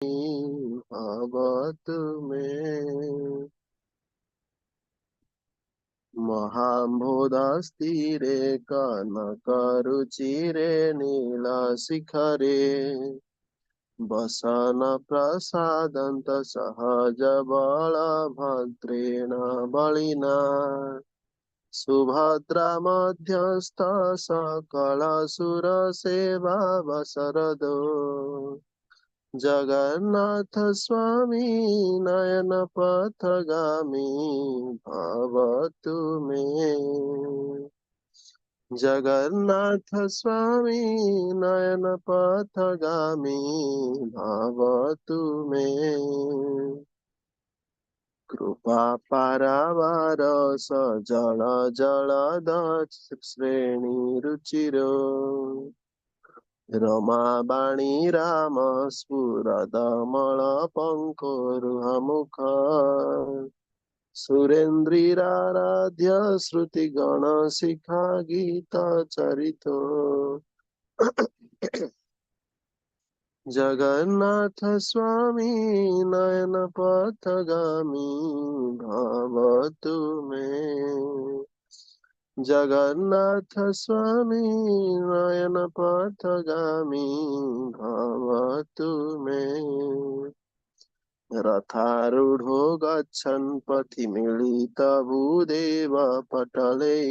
भवतु मे। महाम्भोधस्थिरे कनकरुचिरे नीलशिखरे वसन प्रसादन्त सहज बलभद्रेण बलिना सुभद्रा मध्यस्थ सकलसुरसेवा वसरदो जगन्नाथ स्वामी नयन पथगामी भवतु मे। जगन्नाथ स्वामी नयन पथगामी भवतु मे। कृपा पारावार सजल जलद श्रेणी रुचिरो रमाबाणी राम स्फुरदमल पंकरुहमुख सुरेन्द्रिराराध्य श्रुतिगण शिखा गीत चरितो जगन्नाथ स्वामी नयन पथगामी भवतु मे। जगन्नाथ स्वामी नयन पथगामी भवतु मे। रथारूढ़ो गच्छन् पथि मिलित भूदेव पटले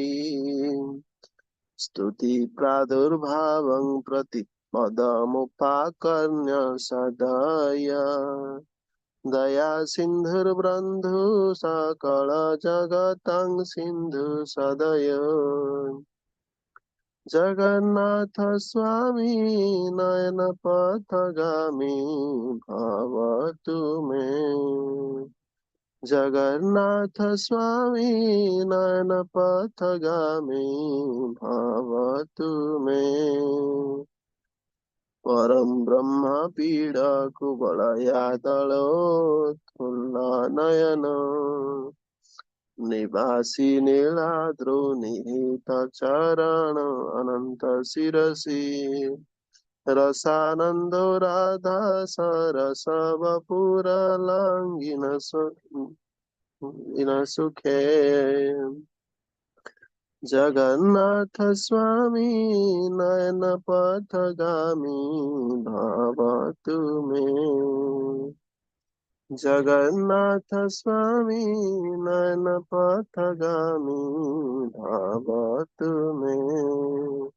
स्तुति प्रादुर्भावं प्रति पदमुपाकर्ण्य सदय दया सिन्धुर्बन्धु सकल जगतं सिन्धु सदय जगन्नाथ स्वामी नयन पथगामी भवतु मे। जगन्नाथ स्वामी नयन पथगामी भवतु मे। परं ब्रह्म पीड कुवलयादलोत्फुल्लनयन निवासी नीलाद्रौ निहित चरण अनंत शिरसि रसानंदो राधा सरस वपुर लांगिन सुखे जगन्नाथ स्वामी नयन पथगामी भवतु मे। जगन्नाथ स्वामी नयन पथगामी भवतु मे।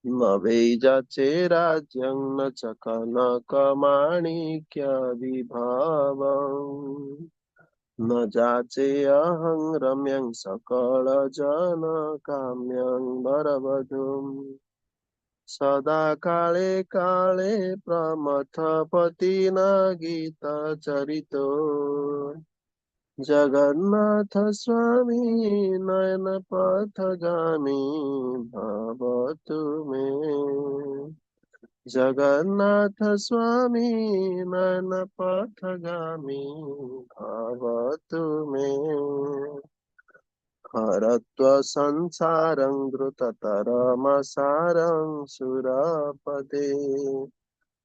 न वै जाचे राज्यं न च कनकमाणिक्यविभवम् न जाचे अहं रम्यं सकलजनकाम्यं वरवधूम् सदा काले काले प्रमथपतिना गीतचरितो जगन्नाथ स्वामी नयन पथगामी भवतु मे। जगन्नाथ स्वामी नयन पथगामी भवतु मे। हरत्व संसारं द्रुततरमसारं सुरपदे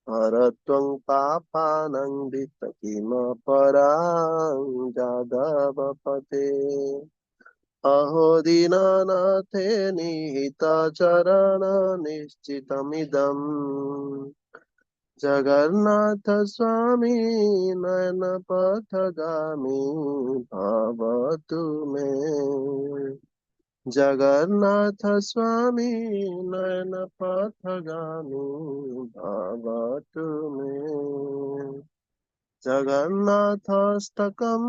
हरत्वं पापानं विततिमपरां जादवपते अहो दीननाथे निहितचरण निश्चितमिदम् जगन्नाथ स्वामी नयन पथगामी भवतु मे। जगन्नाथ स्वामी नयन पथगामी भवतु मे। जगन्नाथाष्टकं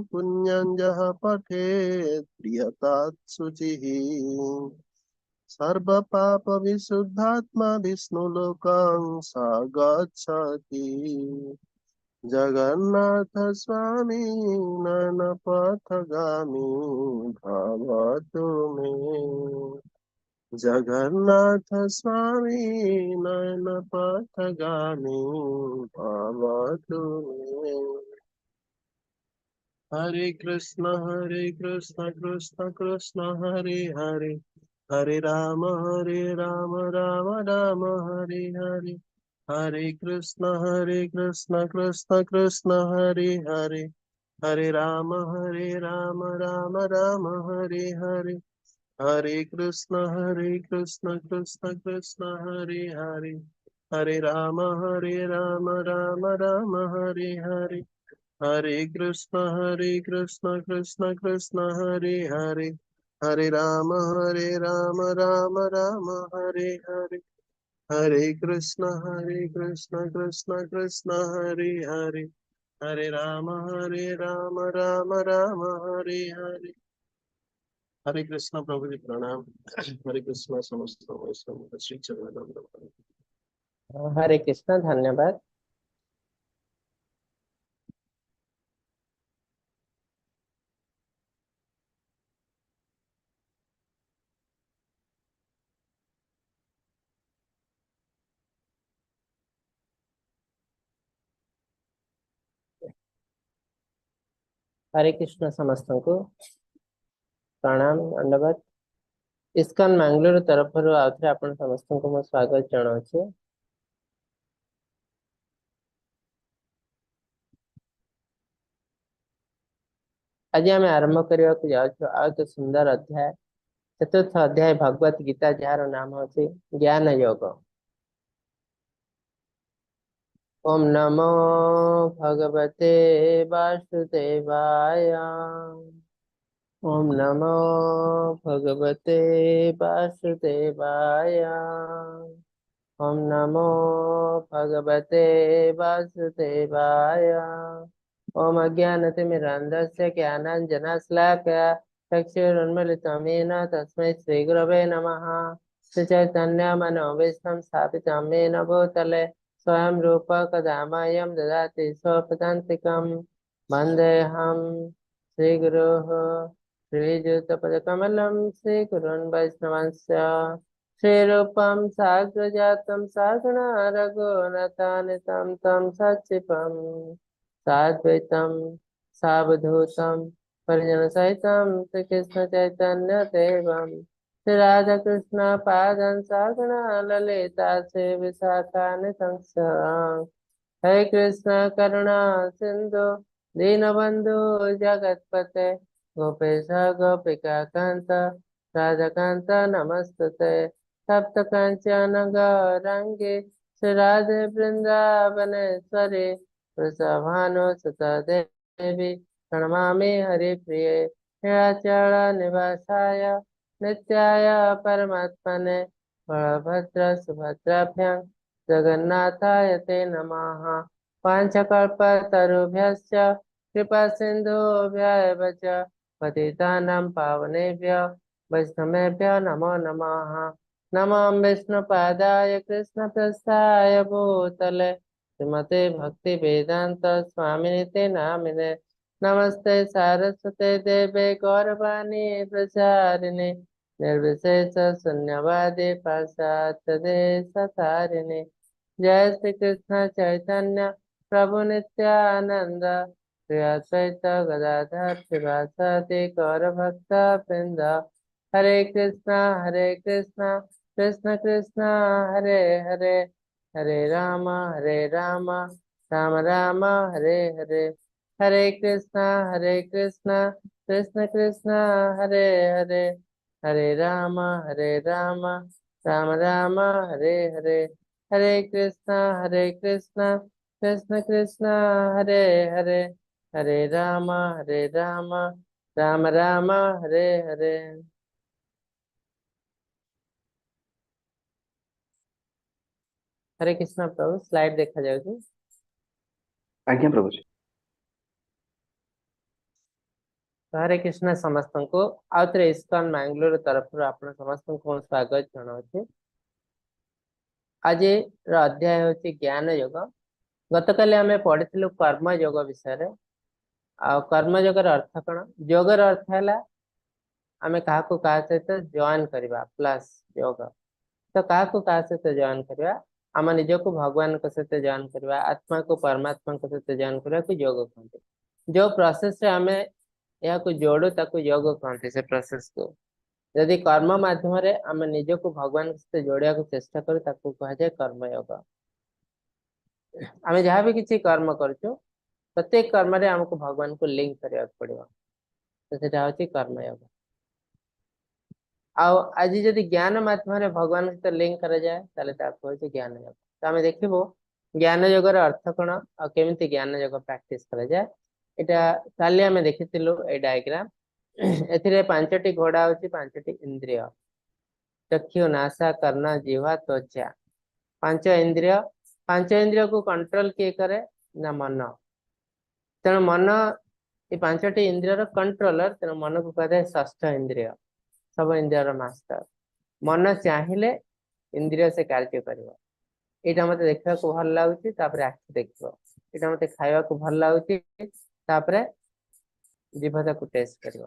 पुण्यं यः पठेत् प्रियतात् शुचिः सर्वपापविशुद्धात्मा विष्णुलोकं स गच्छति जगन्नाथ स्वामी नयन पथगामी भवतु मे। जगन्नाथ स्वामी नयन पथगामी भवतु मे। हरे कृष्ण कृष्ण कृष्ण हरे हरे, हरे राम राम राम हरे हरे, हरे कृष्ण कृष्ण कृष्ण हरे हरे, हरे राम राम राम हरे हरे, हरे कृष्ण कृष्ण कृष्ण हरे हरे, हरे राम राम राम हरे हरे, हरे कृष्ण कृष्ण कृष्ण हरे हरे, हरे राम राम राम हरे हरे, हरे कृष्ण कृष्ण कृष्ण हरे हरे, हरे राम राम राम हरे हरे। हरे कृष्ण प्रभु जी प्रणाम। हरे कृष्ण समस्त वैष्णव श्री चरण। हरे कृष्ण, धन्यवाद। हरे कृष्ण समस्त को प्रणाम, दंडवत। इस्कन मंगलोर तरफ आउथरे आपण समस्त को मो स्वागत जणाउछि। आज आम आरंभ करने को जाउछु आ तो सुंदर अध्याय, चतुर्थ अध्याय भगवत गीता, जार नाम अछि ज्ञान योग। ओम नमो भगवते वासुदेवाय। ओम नमो भगवते वासुदेवाय। ओम नमो भगवते वासुदेवाय। ओम अज्ञानतिमिरान्धस्य ज्ञानाञ्जनशलाकया चक्षुरुन्मीलितं येन तस्मै श्रीगुरवे नमः। श्रीचैतन्यमनोभीष्टं स्थापितं येन भूतले स्वयं रूप कदा मह्यं ददाति स्वपदान्तिकं। वन्देऽहं श्रीगुरोः श्रीयुतपदकमलं श्रीगुरून् वैष्णवंश्च श्रीरूपं साग्रजातं सागणा रघुनाथान्वितं तं सच्चिवं साद्वैतं सावधूतं परिजनसहितं श्रीकृष्णचैतन्यदेवं श्रीराधाकृष्णपादं सागणा ललिता श्रीविशाखान्वितंश्च। हरे कृष्ण करुणा सिंधु दीनबंधु जगतपते गोपेश गोपिका कांत राधाकांत नमस्तुते। सप्त कांचन गौरांगे श्री राधे वृंदावनेश्वरी वृषभानुसुत देवी प्रणमामि हरिप्रिये। निराचल निवासाय नित्याय परमात्मने बलभद्र सुभद्राभ्यां जगन्नाथाय ते नमः। पांचकल्पतरुभ्यश्च कृपा सिन्धुभ्यः च पतितानां पावनेभ्यो वैष्णवेभ्यो नमो नमः। नमो विष्णुपादाय कृष्णप्रस्थाय भूतले श्रीमते भक्ति वेदांत स्वामिनिते नामिने। नमस्ते सारस्वते देवे गौरवाणी प्रचारिणे निर्विशेष शून्यवादी पाश्चात्य देशतारिणे। जय श्री कृष्ण चैतन्य प्रभु नित्यानंद श्री अद्वैत गदाधर शिवासादि गौर भक्त वृंद। हरे कृष्णा कृष्ण कृष्ण हरे हरे, हरे राम राम राम हरे हरे। हरे कृष्णा कृष्ण कृष्ण हरे हरे, हरे राम राम राम हरे हरे। हरे कृष्णा कृष्ण कृष्ण हरे हरे, हरे राम राम राम हरे हरे। हरे कृष्ण प्रभु, स्लाइड देखा जाए। आज्ञा प्रभु जी। हरे कृष्ण समस्त को आउथरे इस्कन मंगलोर तरफ आपण समस्त को स्वागत जनाऊँ। आज अध्याय हूँ ज्ञान योग। गतकाली आम पढ़ी कर्म योग विषय। कर्म योगर अर्थ कौन? योगर अर्थ है आम क्या सहित जॉइन करवा प्लस योग। तो क्या सहित जॉइन करवा? आम निज को भगवान सहित जॉइन करवा, आत्मा को परमात्मा सहित जॉइन करने को योग कहते। जो प्रोसेस रे आमे या को जोड़ो ताको योग कहते से प्रोसेस को यदि कर्म माध्यम रे आमे निज को भगवान से जोड़िया को चेष्टा करू ताको कहा जाए कर्म योग। आमे जहाँ भी किसी कर्म करछो प्रत्येक कर्म रे हमको भगवान को लिंक करया पड़िबा तो सेटा होची कर्म योग। आउ आज जदि ज्ञान माध्यम रे भगवान सहित लिंक करा जाए ताले ताको होची ज्ञान योग। तो आमे देखिबो ज्ञान योग रो अर्थ कोन आ केमिति ज्ञान योग प्रैक्टिस करा जाए एटा काली आमे देखितिलु ए डायग्राम एथिरे पांचटी घोड़ा होची पांचटी इंद्रिय चक्षु नासा कर्ण जिह्वा त्वचा पांच इंद्रिय को कंट्रोल किए करे ना मन। तेणु मन ये पांचटी इंद्रिय रो कंट्रोलर तेणु मन को कहते हैं षष्ठ इंद्रिय सब इंद्रिय रो मास्टर। मन चाहिए इंद्रिय से कार्य करिवो एटा मते देखा को भल लागुची तापरे आखि देखिवो एटा मते खाइबा को भल लागुची तापरे जीभ ताको टेस्ट करिवो।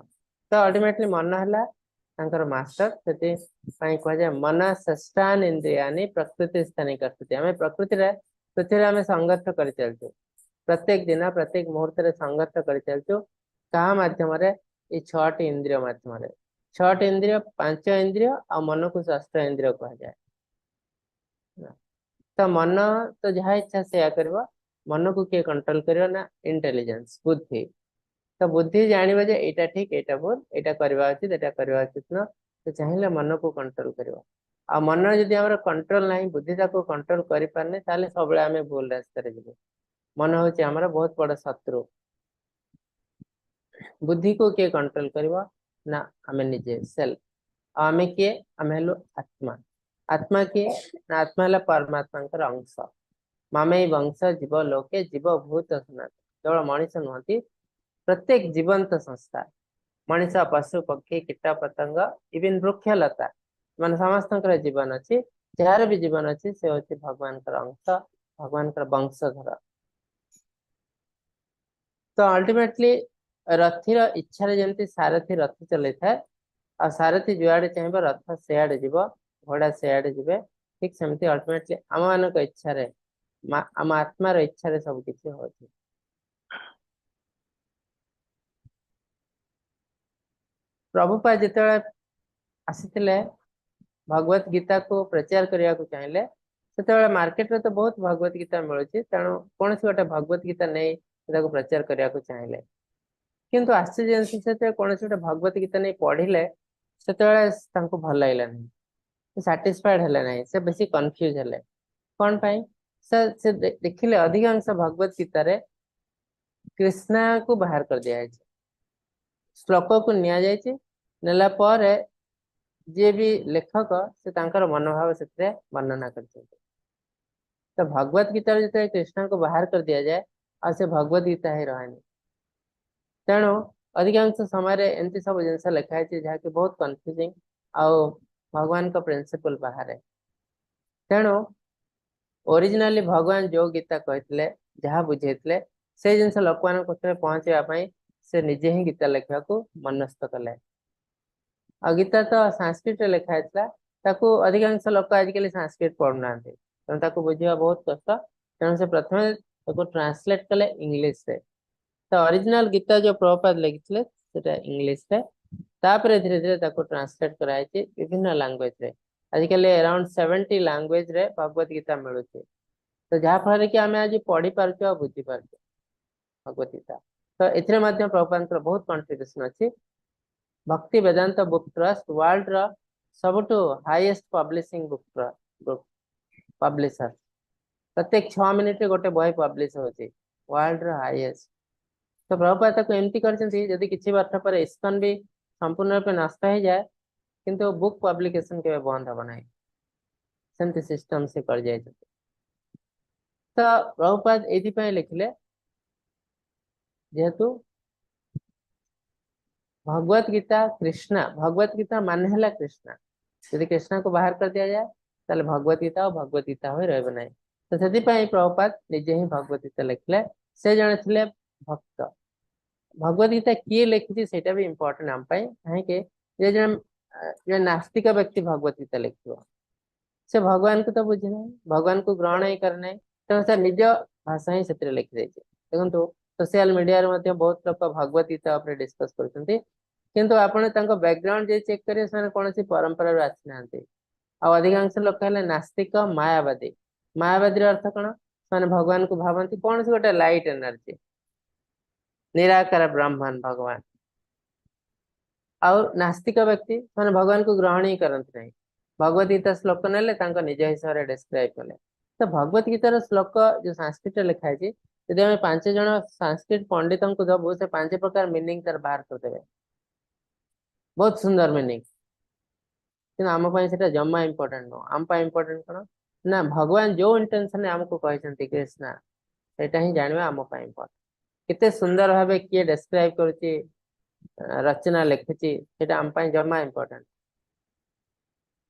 तो अल्टीमेटली मन हला तांकर मास्टर सेति पई कह जाय मन षष्ठान इंद्रियानि प्रकृति स्थानी करते हमें प्रकृति रे पृथ्वी हमें संघर्ष कर चलतो प्रत्येक दिन प्रत्येक मुहूर्त रे संघर्ष कर चलतो कहा माध्यम रे ये छटी इंद्रिय माध्यम रे छट इंद्रिय पांच इंद्रिय आ मन को षष्ठ इंद्रिय कह जाए। तो मन तो जहाँ इच्छा से करबो मन को किए कंट्रोल करियो ना इंटेलिजेंस बुद्धि। तो बुद्धि जानिबो जे एटा ठीक एटा भूल एटा करबा उचित एटा करबा उचित न तो चाहिए मन को कंट्रोल करियो। आ मन जदि हमर कंट्रोल नहीं बुद्धि ताको कंट्रोल करि पारने ताले सबले हमें भूल रास्ता रे जिवो। मन होची हमर बहुत बड़ शत्रु। बुद्धि को किए कंट्रोल करिवो ना हमें निजे सेल्फ हमें किए हमें हेलो आत्मा आत्मा किए ना आत्मा हला परमात्मा अंश मामे वंश जीव लोके जीव भूत सनातन केवल मनुष्य नुहति प्रत्येक जीवंत संस्था मनीष पशु पक्षी कीट पतंग इवन वृक्ष लता मान समस्त जीवन अच्छी जार भी जीवन अच्छी से हूँ भगवान अंश भगवान वंशधर। तो अल्टीमेटली रथीर इच्छा जमी सारथी रथ चल था आ सारथी जुआड़े चाहिए रथ सियाड़े जीव घोड़ा सियाड़े जीवे ठीक सेमती अल्टीमेटली आम मान इच्छा आम आत्मार इच्छा सब किसी हो। प्रभुपाद जिते आसी भगवत गीता को प्रचार करने को चाहिए से मार्केट रे तो बहुत भगवत गीता मिलूँ तेणु कौन गोटे भगवत गीता नहीं प्रचार करने को चाहिए किंतु आश्चर्य जिन कौन गोटे भगवत गीता नहीं पढ़िले से भल लगे नहीं साटिस्फाइड है ना से बेसी कन्फ्यूज है कौन पाई से देखिले अधिकांश भगवत गीता रे कृष्णा को बाहर कर दिया श्लोक को निया नेला पर जे भी लेखक से तांकर मनोभाव से वर्णना करते तो भगवत गीता जो कृष्ण को बाहर कर दिया जाए और से भगवत गीता ही रहे तेणु अधिकांश समय एमती सब जिन लिखाई जहाँकि बहुत कन्फ्यूजिंग आउ भगवान का प्रिंसिपल बाहर है। तेणु ओरिजिनाली भगवान जो गीता कहते जहाँ बुझे से जिन लोक मान पहुंचापी से निजे ही गीता लिखा मनस्थ कले। आ गीता तो संस्कृत लिखाई अधिकांश लोक आजिकल संस्कृत पढ़ुना तेणु बुझा बहुत कष्ट तेणु से प्रथम ट्रांसलेट कले इंग्लिश से। तो ओरिजिनल गीता जो प्रभुपाद लिखिले इंग्लिश रे तापर धीरे धीरे ट्रांसलेट कराई विभिन्न लैंग्वेज रे आजिकल अराउंड 70 लैंग्वेज रे भगवत गीता मिलूँ तो जहाँ फल कि आम आज पढ़ी पार्छ आ बुझी पार्छ भगवत गीता। तो ए प्रभुपाद बहुत कंट्रीब्यूशन अच्छी भक्ति वेदांत बुक ट्रस्ट वर्ल्ड रा सबुठ हाईएस्ट पब्लिशिंग बुक पब्लिशर प्रत्येक 6 मिनिट रे गोटे बही पब्लिश होची वर्ल्ड रा हाईएस्ट। तो प्रभुपाद एमती करदी किसी वर्ष पर इस्कन भी संपूर्ण रूप नष्ट हो जाए किंतु बुक पब्लिकेशन के बंद हम ना सेमती सिस्टम से कर जाए। तो प्रभुपाद ये लिखिले जेहेतु भगवत गीता कृष्णा भगवत गीता मान है कृष्णा यदि कृष्णा को बाहर कर दिया जाए ताले भगवत गीता और भगवत गीता हो रही ना तो से प्रभुपाद निजे ही भगवत गीता लिखले से जड़े थे भक्त। भगवत गीता किए लिखी से भी इम्पोर्टेंट आम कहीं जो नास्तिक व्यक्ति भगवत गीता लिख से भगवान को तो बुझे ना भगवान को ग्रहण ही करना तेणु से निज भाषा ही से लिखी देखो सोशल मीडिया रे मध्य बहुत लोग भगवत गीता ऊपर डिस्कस करछन्ती किंतु आपण तांको बैकग्राउंड जे चेक करिए से कोनसी परंपरा रो आछि नांती आ अधिकांश लोक कहले नास्तिक मायावादी मायावादी रो अर्थ कोन माने भगवान को भावंती कोन से गोटे लाइट एनर्जी निराकार ब्रह्मन भगवान और नास्तिक व्यक्ति माने भगवान को ग्रहण ही करंती नहीं भगवत गीता श्लोक नेले तांको निज हिसाब रे डिस्क्राइब कले तो भगवत गीतार श्लोक जो संस्कृत लिखा है यदि आम 5 जन संस्कृत पंडित को दबू से 5 प्रकार मीनिंग तार बाहर करदेवे बहुत सुंदर मीनिंग कि आम से जमा इम्पोर्टेंट नुह आम इम्पोर्टेंट कौन ना भगवान जो इंटेंशन आमको कहते कृष्णा सेटा ही जानवा आम इम्पोर्टेंट केते सुंदर भाव किए डिस्क्राइब करुच्ची रचना लिखुची आम जमा इम्पोर्टेंट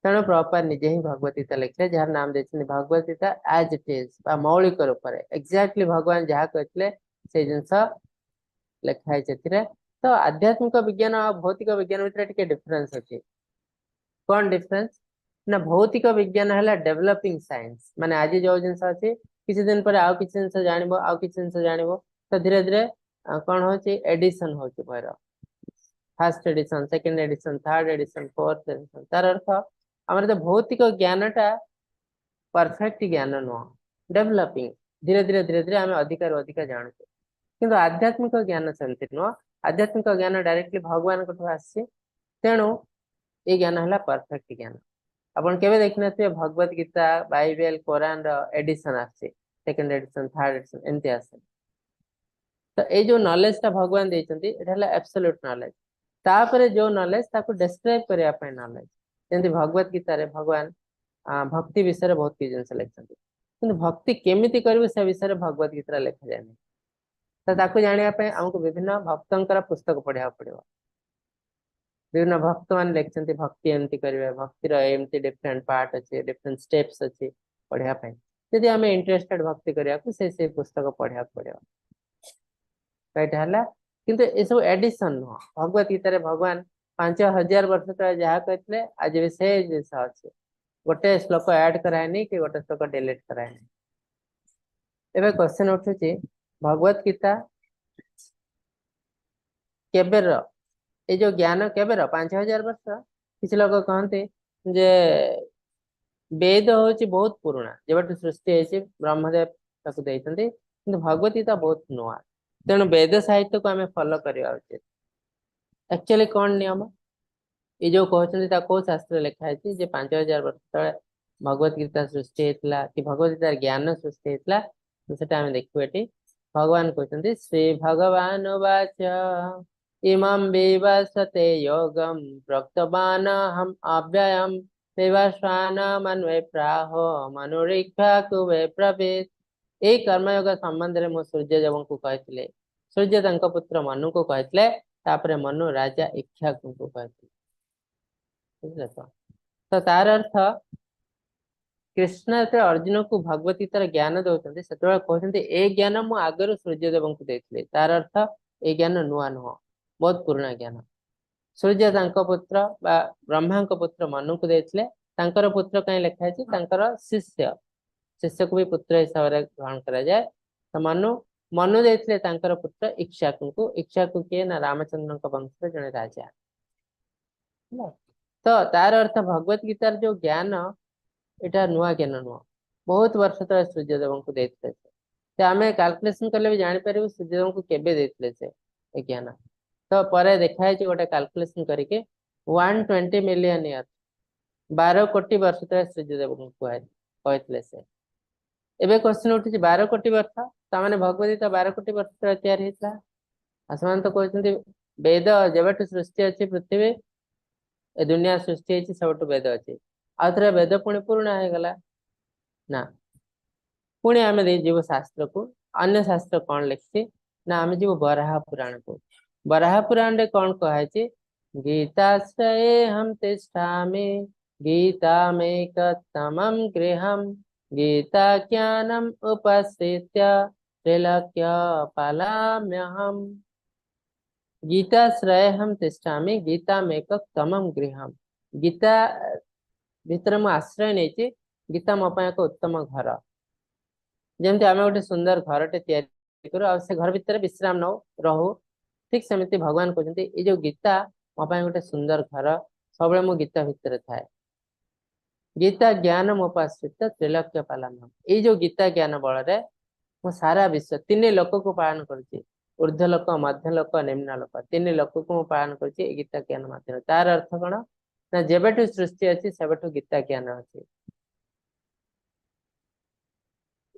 तेणु प्रभुपाद निजे ही भगवत गीता लिखले जार नाम देते Bhagavad Gita as it is मौलिक रूप से एक्जाक्टली भगवान जहाँ कहते से जिनस लिखाई तो आध्यात्मिक विज्ञान और भौतिक विज्ञान भितर डिफरेंस अच्छी कौन डिफरेंस ना भौतिक विज्ञान है डेवलपिंग साइंस माने आज जो जिनस अच्छी किसी दिन पर आउ किसी जिनस जानिबो आउ किसी जिनस जानिबो तो धीरे धीरे कौन होची एडिशन होची बहिर first edition second edition third edition fourth edition तार अर्थ आमर तो भौतिक ज्ञानटा परफेक्ट ज्ञान नुह डेवलपिंग धीरे धीरे धीरे धीरे आम अधिकार अधिक जानते किंतु आध्यात्मिक ज्ञान सेमती नुह आध्यात्मिक ज्ञान डायरेक्टली भगवान को आसी तेणु ये ज्ञान है परफेक्ट ज्ञान अपन केवे देखने भगवत गीता बाइबल कुरान एडिशन आसी सेकंड एडिशन थर्ड एडिशन एमती आसे तो ये जो नॉलेज टा भगवान देइचंती एटा हला एब्सोल्यूट नॉलेज तापरे जो नॉलेज ताको डिस्क्राइब करिया पे नॉलेज जेंति भगवत गीता रे भगवान भक्ति विषय बहुत किछ जिनस लिखछंती किंतु भक्ति केमिति करबे से विषय भगवत गीता लिखा जाय तो ताको जानिया पे हमको विभिन्न भक्तंकर पुस्तक पढ़िया पड़िबो विभिन्न भक्त मान लिखछंती भक्ति एमती करबे भक्ति रो एमती डिफरेंट पार्ट अछि डिफरेंट स्टेप्स अछि पढ़िया पे यदि हमें इंटरेस्टेड भक्ति करिया को से पुस्तक पढ़िया पड़िबो कईटा हला किंतु ए सब एडिशन नुह भगवत गीता रे भगवान 5000 वर्ष तले जहाँ कहते आज भी से जिनस अच्छे गोटे श्लोक ऐड कराए नहीं कि गोटे श्लोक डिलीट कराए नहीं एबे क्वेश्चन उठुची भगवत गीता केबेर ये जो ज्ञान केबेर 5000 वर्ष किसी लोग कहते जे वेद होची बहुत पुराना जब सृष्टि है ब्रह्मदेव ताको देइछंती किंतु भगवत गीता बहुत नुआ तेणु वेद साहित्य को आम फॉलो करवा उचित एक्चुअली कौन नियम ये जो कहते कौ शास्त्र लिखाई जे 5000 वर्ष तले भगवत गीता सृष्टि होता कि भगवत गीतार ज्ञान सृष्टि होता तो सेटा आम देखु ये भगवान कहते श्री भगवान वाच इमं विवस्वते योगम प्रोक्तवान हम अव्ययम विवस्वान मन्वे प्राहो मनुरीक्षा कुवे प्रवेश ये कर्मयोग संबंध में सूर्यदेव को कहते सूर्य तांको पुत्र मनु को कहते तापरे मनु राजा इक्ष्वाकु को कहते तो तार अर्थ कृष्ण जो अर्जुन को भगवत गीतार ज्ञान दौरान से कहते ए ज्ञान मु आगर सूर्यदेव को देती तार अर्थ ए ज्ञान नुआ नुह बहुत पुराना ज्ञान सूर्य तांको पुत्र बा ब्रह्मा को पुत्र मनु को देते तांकर पुत्र कहीं लिखाई तांकर शिष्य शिष्य को भी पुत्र हिसाब से ग्रहण करा जाए तो मनु मनु देते तांकर पुत्र इक्ष्वाकु को इक्ष्वाकु किए ना रामचंद्र वंश जड़े राजा तो तार अर्थ भगवत गीतार जो ज्ञान एटा नुआ ज्ञान नुह बहुत वर्ष तले सूर्यदेव को देते आम कैलकुलेशन कले भी जापर सूर्यदेव को केबे देते से ज्ञान तो पर देखाई गोटे कैलकुलेशन करके 120 मिलियन ईयर 12 कोटी वर्ष तले सूर्यदेव को कहते से एबे क्वेश्चन उठी 12 कोटी वर्ष ताने भगवत गीता 12 कोटी वर्ष तले तैयार होता आसमान तो कहते वेद जब सृष्टि अच्छी पृथ्वी ए दुनिया सृष्टि सब वेद अच्छी आउे वेद पुणी पुराणा हो गला ना पुणी आम जीव शास्त्र को अन्य शास्त्र कौन लिखी ना आम जीव बराह पुराण को बराह पुराण रे कौन कहे गीताश्रये हम तिष्ठामि गीता मेकतमं गृहं गीता ज्ञानम उपस्थित्य त्रिलोक्य पालाम्यहम् गीताश्रये हम तिष्ठामि गीता मेकतमं गृहं गीता भीतर मु आश्रय नहीं गीता मो एक उत्तम घर जमती आम गोटे सुंदर घर टे करू आ से घर भितर विश्राम नौ रहू ठीक सेमती भगवान कहते ये जो गीता मो गोटे सुंदर घर सब मो गीता भितर थाए गीता ज्ञान मोपाश्रित त्रिलक्ष्य पालन ये जो गीता ज्ञान बल मो सारा विश्व तीन लोक को पालन करुच्ची ऊर्ध्व लोक मध्य लोक निम्न लोक तीन लोक को मु पालन करुच्ची गीता ज्ञान माध्यम तार अर्थ कौन ना जेबेठु सृष्टि अच्छी सेबेठु गीता ज्ञान अच्छी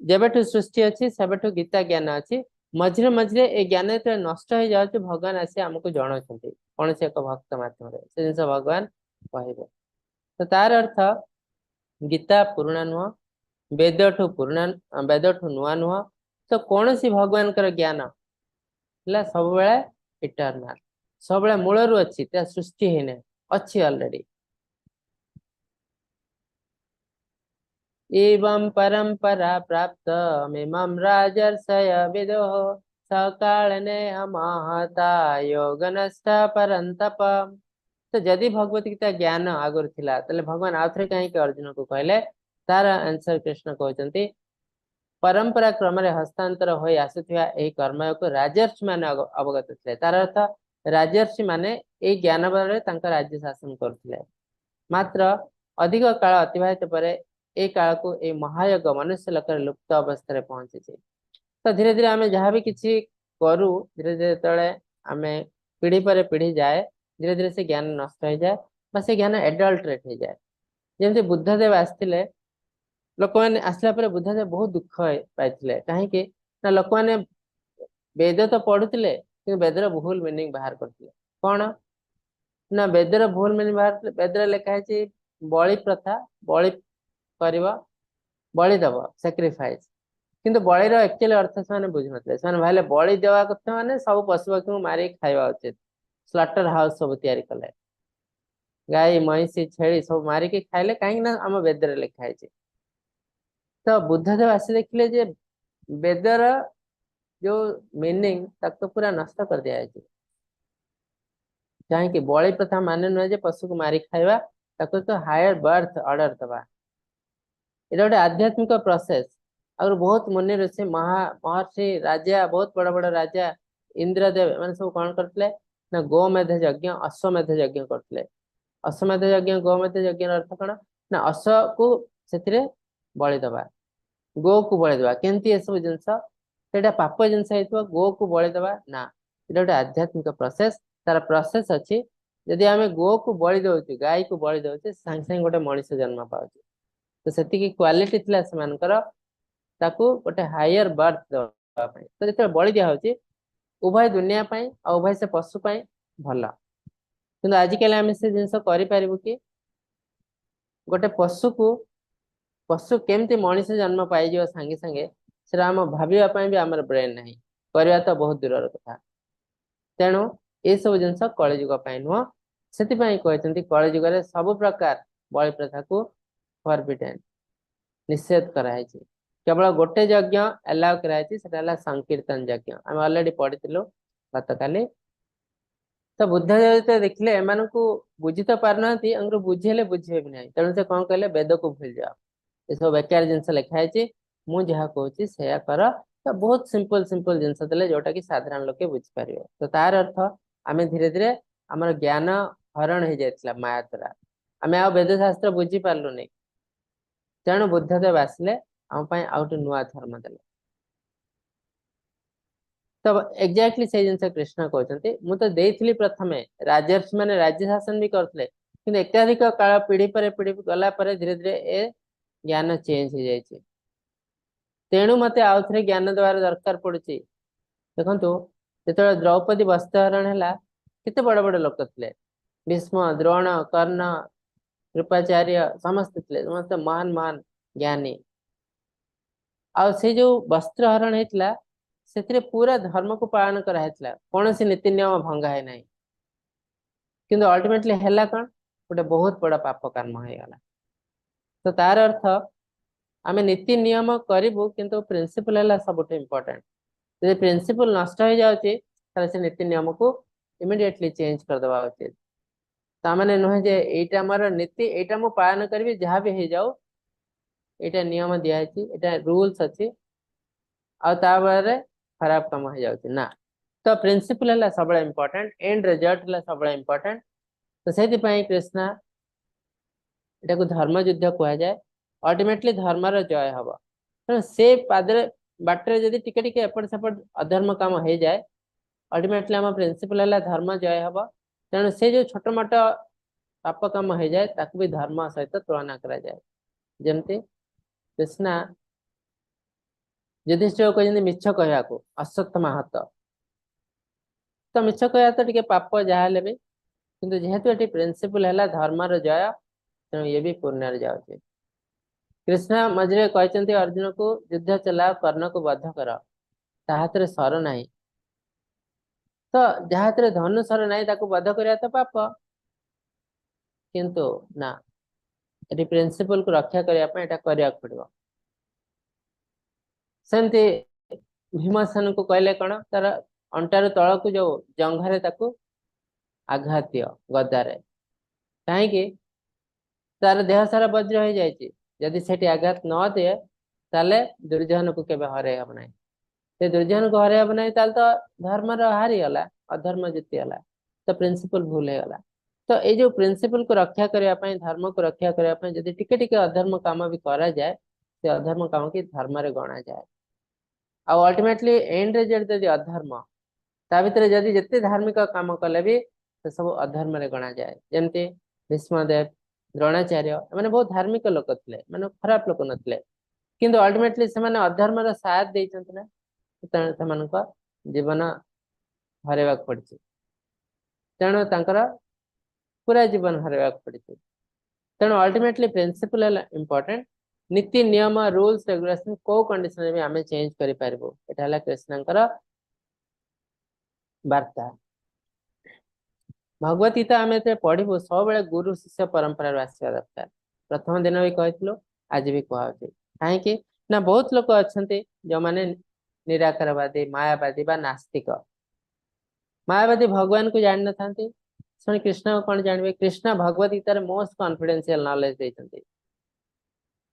जेबेठु सृष्टि अच्छी सेबेठु गीता ज्ञान अच्छी मझे मझे ए ज्ञान जो नष्ट हो जाए भगवान आसी आमको जनाऊँ कौन से एक भक्त मध्यम से जिन भगवान कहे तो तार अर्थ गीता पुराणा नुह वेदठू नुआ नुह तो कौन सी भगवान ज्ञान है सब इटर्नाल सब मूलरू अच्छी सृष्टि ही नहीं अच्छी ऑलरेडी एवं परंपरा प्राप्त मिमं राजर्षय विदो सकालने महता योगनष्ट परंतप तो जदि भगवत गीता ज्ञान आगुरी थिला तले भगवान आउथरे कहीं अर्जुन को कहले तार आंसर कृष्ण कहते परंपरा क्रम हस्तांतर हो आसुवा यही कर्मयोग को राजर्षि माने अवगत थे तार अर्थ राजर्षि माने ये ज्ञान बल राज्य शासन करते मात्र अधिक काल अतिवाहित पर ए काल को ए महायोग मनुष्य लोक लुप्त अवस्था पहुंची तो धीरे धीरे आम जहाँ भी किसी करू धीरे धीरे जो आम पीढ़ी पर पीढ़ी जाए धीरे धीरे से ज्ञान नष्ट हो जाए से ज्ञान एडल्ट्रेट हो जाए जमी बुद्धदेव आसते लोक मैंने आसला बुद्धदेव बहुत दुख पाई कहीं ना लोक मैंने वेद तो पढ़ुले कि वेदर भूल मीनिंग बाहर करते कौन ना वेदर भूल मीनिंग बाहर वेदर लिखाई बलि प्रथा बलि कर बलि दब साक्रिफाइस किंतु बलिर एक्चुअली अर्थ से बुझी ना भाई बलि देवा कथा माने सब पशु पक्षी मारिक खावा उचित स्लटर हाउस सब तैयारी कले गाई महिषी छेली सब मारिक खाइले कहीं आम वेदर लिखाई तो बुद्धदेव आसी देखिले जे वेदर जो मीनिंग तक तो पूरा नष्ट कर दिया कहीं बलि प्रथा माने नुहे पशु को मारिक खाइबा ताको तो हायर बर्थ ऑर्डर दबा ये गोटे आध्यात्मिक प्रोसेस और बहुत मुनि ऋषि महर्षि राजा बहुत बड़ बड़ राजा इंद्रदेव मैंने सब कौन करते ना गोमेध यज्ञ अश्वमेध यज्ञ करते अश्वमेध यज्ञ गोमेध यज्ञ अर्थ कौन ना अश्व को से बलि दबा गो को बलि दबा केमती ये सब जिनस पाप जिनस गो को बलि दबा ना ये गोटे आध्यात्मिक प्रोसेस तार प्रोसेस अच्छी जदि आम गो को बलि दौचे गाय को बलि दौचे सांगे सांगे गोटे मनीष जन्म पाचे तो से क्वालिटी थी से गोटे हायर बर्थ देवाई तो जो बलि दिखाई उभय दुनिया और उभय से पशु भल कि आजिकल आम से जिन करूँ कि गोटे पशु केमती मनीष जन्म पाई सांगे सांगे से आम भावाई भी आम ब्रेन ना करवा तो बहुत दूर कथा तेणु ये सब जिन कलिजुग नुह से कहते कलिजुग सब प्रकार बलि प्रथा को फॉरबिडेन निषेध कराई केवल गोटे यज्ञ अलाउ कराई संकीर्तन यज्ञ आम ऑलरेडी पढ़ी गत काली तो बुद्धदेव तो देखिले एम को बुझी तो पारना बुझेले बुझे भी ना तेणु से कौन कहले वेद को भूल जाओ ये सब बेकार जिनस लिखाई मुझे कहूँ से कर तो बहुत सिंपल सिंपल जिनस देले जोटा कि साधारण लोके बुझीपार तो तार अर्थ आम धीरे धीरे आम ज्ञान हरण हो जाता माया द्वारा आम आ वेद शास्त्र बुझी पार्लु नहीं तेणु बुद्धदेव आसिले आम आउट नुआ धर्म देले तो एक्जाक्टली से जिन कृष्ण कहते मु तो देइथिली प्रथमे राजर्षि माने राज्य शासन भी करते कि एकाधिक काल पीढ़ी पर पीढ़ी गला धीरे धीरे ए ज्ञान चेंज हो जाए तेणु मते आउ थे ज्ञान द्वारा दरकार पड़ुची देखो जो द्रौपदी वस्त्रहरण है केते बड़ बड़ लोक थे भीष्म द्रोण कर्ण कृपाचार्य समस्त थे समस्त महान महान ज्ञानी आ से जो वस्त्रहरण होता से पूरा धर्म को पालन कराइला कौन सी नीति नियम भंगा है नहीं किंतु अल्टीमेटली है कौन गोटे बहुत बड़ा पाप कर्म हो गला तो तार अर्थ आम नीति नियम करूँ किंतु प्रिंसिपल है सब इम्पोर्टेंट जो प्रिंसिपल नष्ट हो जाए से नीति नियम को इमिडिएटली चेंज करदे उचित ताने नुहे जे एटा मोर नीति एटा मु पालन करी जहाँ भी हो जाऊ एटा नियम दिखाई रूल्स अच्छी आउ खराब काम हो जाउछि ना। तो प्रिंसिपल है सब इम्पोर्टेंट, एंड रिजल्ट है सब इम्पोर्टेंट। तो से कृष्णा एटा धर्म युद्ध कह जाए। अल्टीमेटली धर्मर जय हम तेणु से पादरे बाटर जदि टिके टिके एपट सेपट अधर्म काम हो जाए, अल्टीमेटली आम प्रिंसिपल है धर्म जय हम। तेणु से जो छोट मोट पाप कम हो जाए ताकू भी धर्म सहित तुलना करा जाए। जमती कृष्णा युधिष्ठिर कहते मिछ कहवा को अश्वत्थ महत, तो मिछ कहवा तो टिके पाप जहाँ भी, किंतु जेहेतु ये प्रिंसिपल है धर्मर जय, तेणु ये भी पुण्य जाऊे। कृष्ण मझे कहते अर्जुन को युद्ध चलाओ, कर्ण को बद्ध कर, ताहाତରେ सर नहीं, तो जहाँ धनु सर नहीं ताको बद्ध करिया तो पाप, किंतु ना ये प्रिंसिपल को रक्षा करने करने पड़ो। सेमती भीमसेन को कहले कौन तार अंटार तल को जो जंघारे ताको आघात दियो गदारे, कहीं तार देह सारा वज्र हो जाए, जदि से आघात न दिए ताले दुर्योधन को केबे हरे हम नहीं, से दुर्योधन को हरे हम नहीं ताले तो धर्म हारीगला, अधर्म जीतीगला, तो प्रिंसिपल भूल हो गला। तो ये जो प्रिंसिपल को रक्षा करने, धर्म को रक्षा करने जदि टिके टिके अधर्म काम भी करा जाए, से अधर्म काम की धर्म रे गणा जाए। आउ अल्टीमेटली एंड रिजल्ट जदि अधर्म, ता भितर जदि जिते धार्मिक काम कले भी से सब अधर्म रे गणा जाए। जमती भीष्मदेव, द्रोणाचार्य मैंने बहुत धार्मिक लोक थे, मैंने खराब लोक नथिले, किंतु अल्टीमेटली से माने अधर्म रो साथ देइछन्ति ना, तेणु जीवन हरेवा पड़ी, तेणु तांकर पूरा जीवन हरेवा पड़ी। तेणु अल्टीमेटली प्रिंसिपल है इंपोर्टेंट। नीति नियम रूल्स रेगुलेशन को कंडीशन में आमे चेंज करि पारबो, एटा हला कृष्णंकर वार्ता। भगवत गीता आम पढ़ू सब बड़े गुरु शिष्य परंपरा आसवा दरकार। प्रथम दिन भी कहूँ, आज भी कहते कहीं ना बहुत लोग अच्छा जो मैंने निराकारवादी, मायावादी बा नास्तिक। मायावादी भगवान को जान था, शुण कृष्ण को कौन जानवे? कृष्ण भगवत गीतार मोस्ट कॉन्फिडेंशियल नॉलेज देते।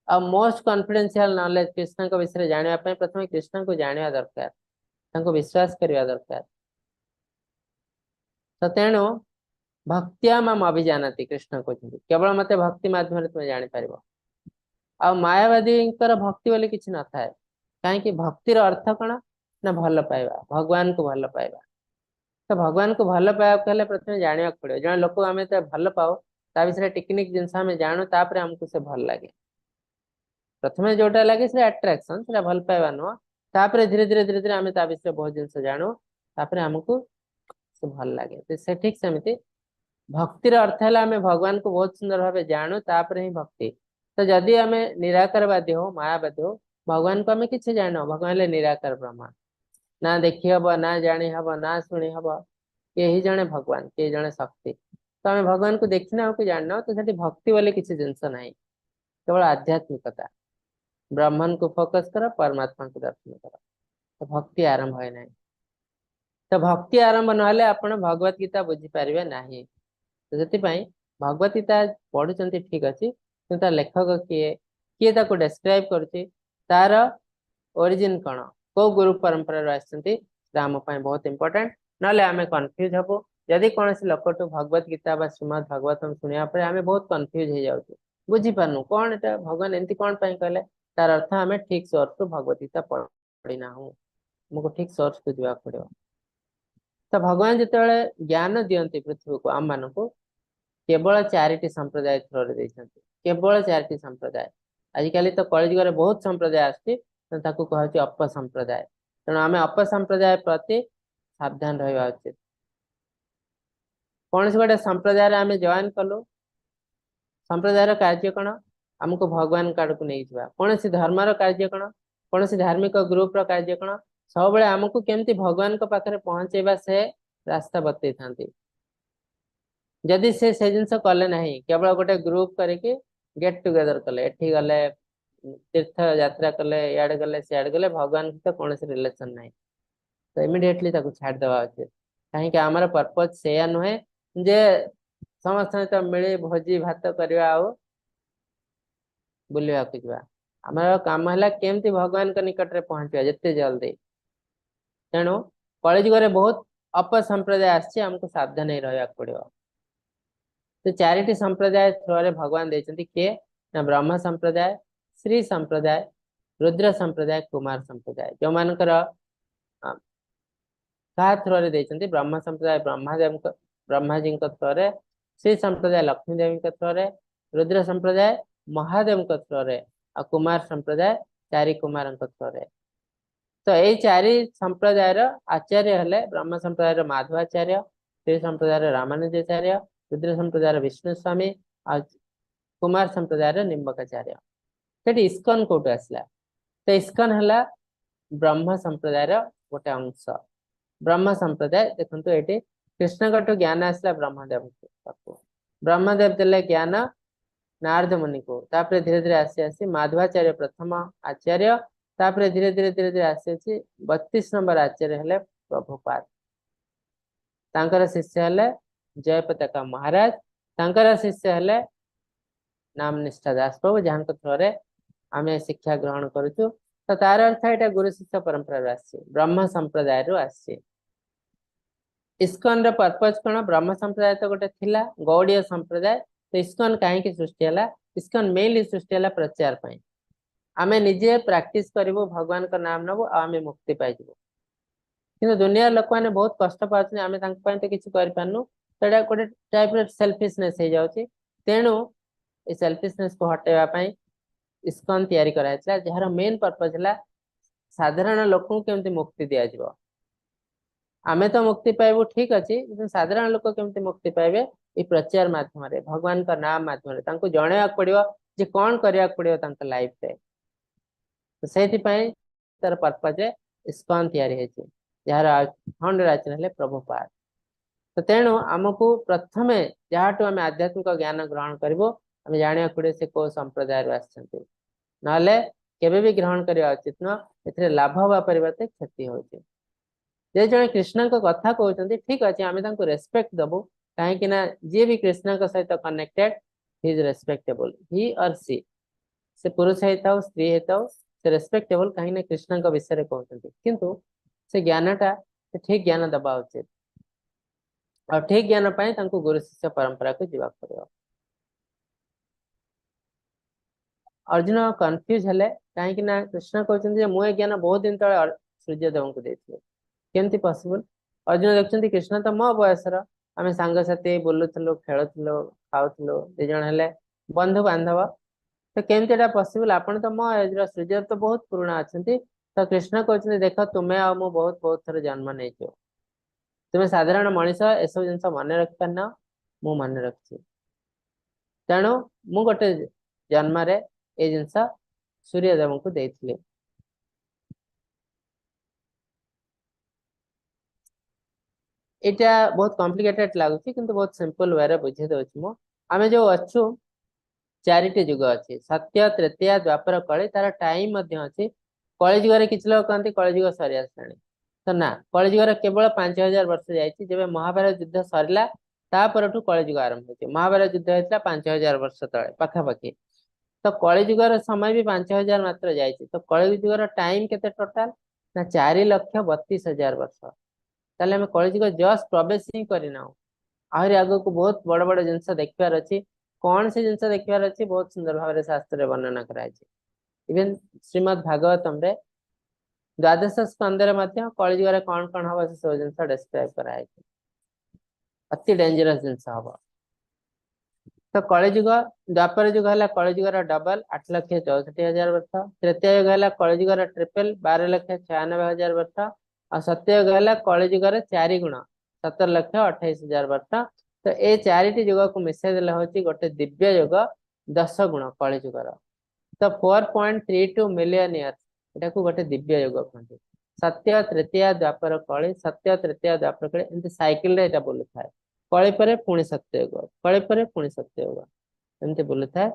आ मोस्ट कॉन्फिडेंशियल नॉलेज कृष्ण को विषय जानापी प्रथम कृष्ण को जाना दरकार, विश्वास करवा दरकार। तो तेणु भक्तिया माम अभिजानती कृष्ण कहते, केवल मत भक्ति माध्यम तुम जापर। आ मायावादी भक्ति बोली किसी न था, कहीं भक्तिर अर्थ कौन ना भल पाइबा, भगवान को भल पाइबा। तो भगवान को भल पाइबा कहले प्रथम जाना पड़ो, जन लोक आम भल पाओ ता विषय टेक्निक जिनस आम जानू, तापर आमको से भल लगे। प्रथम जोटा लगे से अट्राक्शन, से भल पाइबा नुह, तापर धीरे धीरे धीरे धीरे आम ता विषय बहुत जिन जानू, तापर आमको से भल लगे। तो से ठीक सेमती भक्तिर अर्थ है आम भगवान को बहुत सुंदर भाव जानू, तापर ही भक्ति। तो जदि आम निराकारवादी हो, मायावादी हो, भगवान को आम कि जान, भगवान निराकार ब्रह्मा, ना देखी हम, ना जानी हम, ना शुणी हम, यही जड़े भगवान, ये जड़े शक्ति। तो आम भगवान को देखना को जानना, तो से भक्ति वाले किसी जिनस ना, केवल आध्यात्मिकता। ब्रह्मन को फोकस कर, परमात्मा को दर्शन कर, तो भक्ति आरंभ है ना। तो भक्ति आरंभ ना आप भगवत गीता बुझीपारे ना। तो से भगवत गीता पढ़ुं ठीक अच्छे, कि तार लेखक किए किए डेस्क्राइब कर ओरिजिन कौन, को गुरु परंपरा आम बहुत इंपोर्टेंट। ना आम कन्फ्यूज हबो, जदि कौन लोक टू भगवत गीता श्रीमद भागवतम शुणा आम बहुत कन्फ्यूज हो जाऊँ, बुझीपारनु कौन एटा भगवान एमती कौन कहले, तार अर्थ आम ठीक सोर्स टू भगवत गीता पढ़ीना हूँ, हमको ठीक सोर्स को जावाक पड़ो। तो भगवान जिते ज्ञान दियंती पृथ्वी को आम मान को केवल 4टी संप्रदाय थ्रो केवल 4टी संप्रदाय। आजिकल तो कलिजुग बहुत संप्रदाय आसती, कहूँ अपसंप्रदाय। तेणु आम अपसंप्रदाय प्रति सावधान रहा उचित। कौन से गोटे संप्रदाय आम जॉइन कलु, संप्रदायर कार्य कौन, आमको भगवान काड़ को नहीं जावा। कौन सी धर्मर कार्य कौन, कौन सी धार्मिक ग्रुप कार्य कौन, सब बेले आमको केमती भगवान को पाखरे पहुंचेबा से रास्ता बतई था। जदि से जिनस कले ना, केवल गोटे ग्रुप करके गेट टुगेदर कले, एठी गले तीर्थ यात्रा कले, इे गले सियाड़े गले, भगवान तो कौन से रिलेशन ना, तो इमिडिएटली छाड़ देवा उचित। कहीं आमर पर्पज से नुहे जे समस्त तो मिली भोजी भात करवा बुलवा को जावा। आमर काम है केमती भगवान के निकट में पहुंचवा जिते जल्दी। तेणु कलिजुग रे बहुत अपसंप्रदाय आछि हमको सावधान रहा पड़ो। तो चारिटी संप्रदाय थ्रू रे भगवान देते किए ना ब्रह्म संप्रदाय, श्री संप्रदाय, रुद्र संप्रदाय, कुमार संप्रदाय। जो मानकर थ्रू रे देते ब्रह्म संप्रदाय ब्रह्मा जी थ्रू रे, श्री संप्रदाय लक्ष्मी देवी थ्रू रे, रुद्र संप्रदाय महादेव थ्रू रे, और कुमार संप्रदाय चारि कुमार थ्रू रे। तो ये चारि संप्रदायर आचार्य हेले ब्रह्म संप्रदाय माधवाचार्य, श्री संप्रदाय रामानुजाचार्य, रुद्र संप्रदाय विष्णु स्वामी और कुमार संप्रदाय निम्बकाचार्य। सेठी इस्कन कोट आसला? तो इस्कन है ब्रह्म संप्रदाय गोटे अंश। ब्रह्म संप्रदाय देखो ये कृष्ण कटु ज्ञान आसला ब्रह्मदेव को, ब्रह्मदेव देले ज्ञान नारद मुनि को, तापर धीरे धीरे आसी आसी माधवाचार्य प्रथम आचार्य, तापर धीरे धीरे धीरे धीरे आसी 32 नंबर आचार्य हेले प्रभुपाद। तांकर शिष्य हेले जयपताका महाराज, तांकर शिष्य हेले नाम निष्ठा दास प्रभु, जहाँ थ्रू आम शिक्षा ग्रहण करुचु। तो तार अर्थ यहाँ गुरु शिष्य परंपरा आसी ब्रह्म संप्रदाय आसी। इस्कन पर्पज कौन? ब्रह्म संप्रदाय तो गोटे थिला गौड़ीय संप्रदाय। तो इस्कन कहीं सृष्टि है? इस्कन मेनली सृष्टि है प्रचार पाई। आमे निजे प्रैक्टिस करिवो, भगवान का नाम नबो, आमे मुक्ति पाइबो। किंतु दुनिया लोक माने बहुत कष्ट पाउछन, आमे तांक पय तो किछि करि पानु। तो एटा गोटे टाइप रे सेल्फिशनेस हे जाउछि। तेणु ए सेल्फिशनेस को हटेवा पाई इस्कन तैयारी कराइछला, जहार मेन पर्पज है साधारण लोक को केमती मुक्ति दिया जिवो। आमे तो मुक्ति पाइबो ठीक अछि, किंतु साधारण लोक केमती मुक्ति पाइबे ए प्रचार माध्यम रे, भगवान का नाम माध्यम रे तांको जणेवा पड़ियो जे कोन करिया पड़ियो तांका लाइफ रे। तो सेति पय तार पर्पज रे इस्कन तैयारी हेछि, जहार फाउंडर आचार्य प्रभुपाद। तो तेणु आमको प्रथमे जहाँठू आम आध्यात्मिक ज्ञान ग्रहण करिवो, आम जानिया पड़े से को संप्रदाय आछंती, नले केबे भी ग्रहण करिया उचित न। एथिरे लाभ हवा परिवर्ते क्षति होछि। जे जने कृष्ण को कथा कहउछंती ठीक अछि, आमे तांको रेस्पेक्ट दबो, काहे कि ना जे भी कृष्ण को सहित कनेक्टेड ही इज रेस्पेक्टेबल, ही और सी, से पुरुष हेताओ स्त्री हेताओ से रेस्पेक्टेबल, काहे ना कृष्ण को विषय रे कहउछंती। किंतु से ज्ञानटा ठीक ज्ञान दबा उचित, और ठीक ज्ञान पाए तांको गुरु शिष्य परंपरा को जीवा पड़ो। अर्जुन कंफ्यूज हेले, काहे ना कृष्ण कहउछंती जे मोए ज्ञान बहुत दिन तळे सूर्यदेव को देथिले, केमती पॉसिबल? अर्जुन देखछंती कृष्ण तो मो बयसर, आमे सांग साथी बोलुथलो, खेलुथलो, खाउथलो, दे जण हेले बंधु बांधव, तो केमती एटा पॉसिबल? आपण तो मो एज रो सूर्य तो बहुत पुराना अछंती। तो कृष्ण कहउछंती देखो तुमे आ मो बहुत बहुत थर जन्म नेछो, तुम्हें साधारण मनीष एसब जिन मन रखि पारना, मु मन रखी। तेणु मु गोटे जन्म ये जिनस सूर्यदेव को देथिले। एटा बहुत कॉम्प्लिकेटेड लागुची, किंतु बहुत सिंपल वे रे बुझे दउची मु। आमे जो अच्छु चारिटी युग अछि, सत्य, त्रेतया, द्वापर, कली, तार टाइम मध्य अछि। कली युग रे किछ लोग कहंती कली युग सरी आसलाणी, तो ना, कली युग केवल 5000 वर्ष जाइछि। जेबे महाभारत युद्ध सरला तापरठू कली युग आरंभ होछि। महाभारत युद्ध हेतला 5000 वर्ष तळे पाखापाखि, तो कली युग समय भी 5000 मात्र जाइछि। तो कली युग टाइम केते टोटाल ना 4,32,000 वर्ष। ताले हम कली युग जस्ट प्रवेश ही करना, आहरी आगो को बहुत बड़ बड़ जिनस देखबार अछि। कौन से जिनस देखबार अछि? बहुत सुंदर भाव शास्त्र रे वर्णना कराई छै। इवन श्रीमद् भागवतम रे द्वादश स्कंदर मध्य कली युग कौन कौन हम से सब जिनस डिस्क्राइब कराई छै। अति डेंजरस जिनस हम। तो कली युग द्वापर युग है कली युग डबल 8,64,000 वर्ष। तृतीय युग है कली युग ट्रिपल 12,96,000 वर्ष। और सत्य युग है कली युग 4 गुण 17,28,000 वर्ष। तो ये चारिटी युग को मिसाई देले होची गोटे दिव्य युग 10 गुण कली युग। तो 4.32 मिलियन इयर्स एटा को गोटे दिव्य युग कहते। सत्य, तृतीय, द्वापर, कली, सत्य, तृतीय, द्वापर, कली एमती साइकिल रे एटा बोलु थाए। कली परे पुणी सत्य युग, कली परे पुणी सत्य युग, एमती बोलु थाए।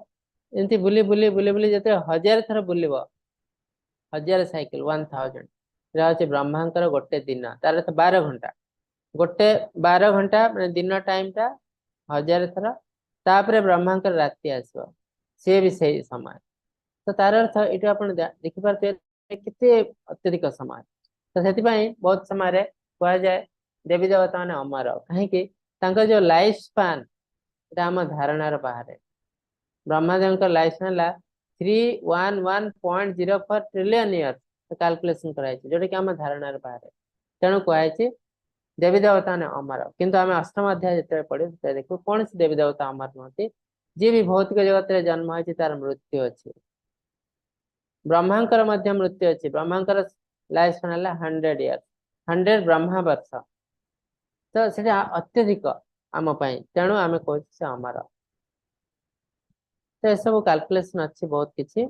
एमती बुली बुली बुली बुली जते 1000 थर बुलिबो, 1000 साइकिल 1000 रा होची ब्रह्मांकर गोटे दिन, तार तो 12 घंटा, गोटे 12 घंटा माने दिन टाइम टा 1000 थर। तापरे ब्रह्मांकर राति आसो, से भी सही समय। तो तार अर्थ ये आप देखी पारे केते अत्यधिक समय। तो से बहुत समय कह जाए देवी देवता मैंने अमर कहीं जो लाइफ स्पान आम धारणार बाहर ब्रह्मदेव लाइफ स्पान है 311.04 ट्रिलियन इयर्स कैलकुलेशन कराई जोटा कि आम धारणार बाहर तेणु कहुई देवी देवता ने अमर किंतु आम अष्टम अध्याय जो पढ़ू देखो कौन सी देवी देवता अमर नुहति जी भी भौतिक जगत में जन्म होती तार मृत्यु अच्छी ब्रह्मांकर मृत्यु अच्छी ब्रह्मांकर लाइफ स्पान है 100 इयर्स 100 ब्रह्मा वर्ष तो से अत्यधिक आम तेणु आम कह अमर तो यह सब कैलकुलेशन अच्छी बहुत किसी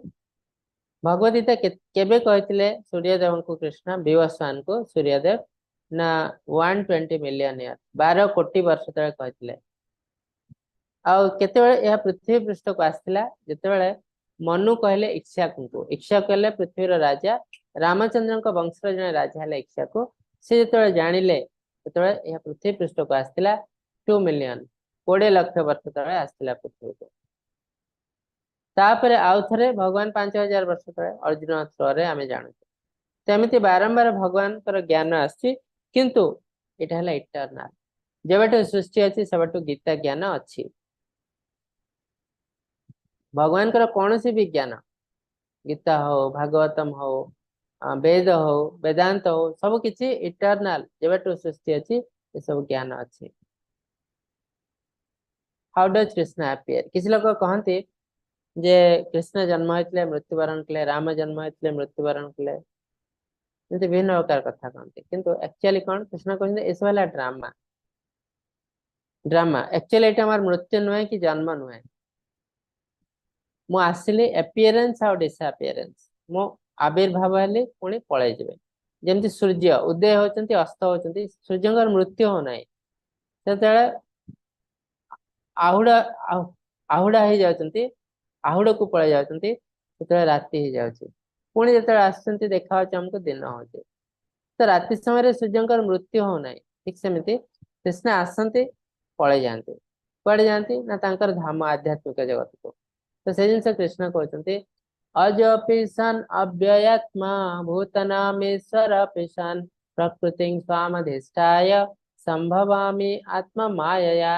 भगवत गीता केबे कहते सूर्यदेव को कृष्ण विवस्वान को सूर्यदेव ना 120 मिलियन इयर 12 कोटी वर्ष तले कहते आते पृथ्वी पृष्ठ को आसला जिते मनु कहले इक्ष्वाकु को इक्ष्वाकु कहले पृथ्वीर राजा रामचंद्र वंशर जड़े राजा है इक्ष्वाकु से जो जानिले यह पृथ्वी पृष्ठ को आसला 2 मिलियन 20 लाख वर्ष तले आसला पृथ्वी को तापर आउ थे भगवान 5000 वर्ष तले अर्जुन थ्रो आम जानू सेमती बारंबार भगवान ज्ञान आसी किंतु यहाँ है इटरनाल जब सृष्टि अच्छी सब गीता ज्ञान अच्छी भगवान कौन सी भी ज्ञान गीता हो भागवतम हो वेद हो वेदांत हो सब किसी इटरनाल जब सृष्टि अच्छी ये सब ज्ञान अच्छी हाउ डज कृष्ण अपीयर किसी लोग कहते जे कृष्ण जन्म होते मृत्युवरण कले राम जन्म होते मृत्युवरण कले विभिन्न प्रकार कथा कहते किंतु एक्चुअली कौन कृष्ण कहते ये सब ड्रामा ड्रामा एक्चुअली ये मृत्यु नुहे कि जन्म नुहे मु आसिली एपियरेंस और डिसअपियरेंस मो आविर्भाव हेली पुणी पलि जाए जमती सूर्य उदय होती अस्त होती सूर्य मृत्यु होना से आहुड़ा आहुड़ा हो जाती आहुड़ को पलि जाती राति हो जाए पुणी जो आसुँच देखा आमको दिन हो तो राति समय सूर्य मृत्यु होना ठीक सेमती कृष्ण आसती पलि जाती कड़े जाती ना धाम आध्यात्मिक जगत को तो से जिन कृष्ण कहते अजपि सन अव्ययात्मा भूतनामेश्वर पिशान प्रकृति स्वामधिष्ठाय संभवामि आत्मा मायया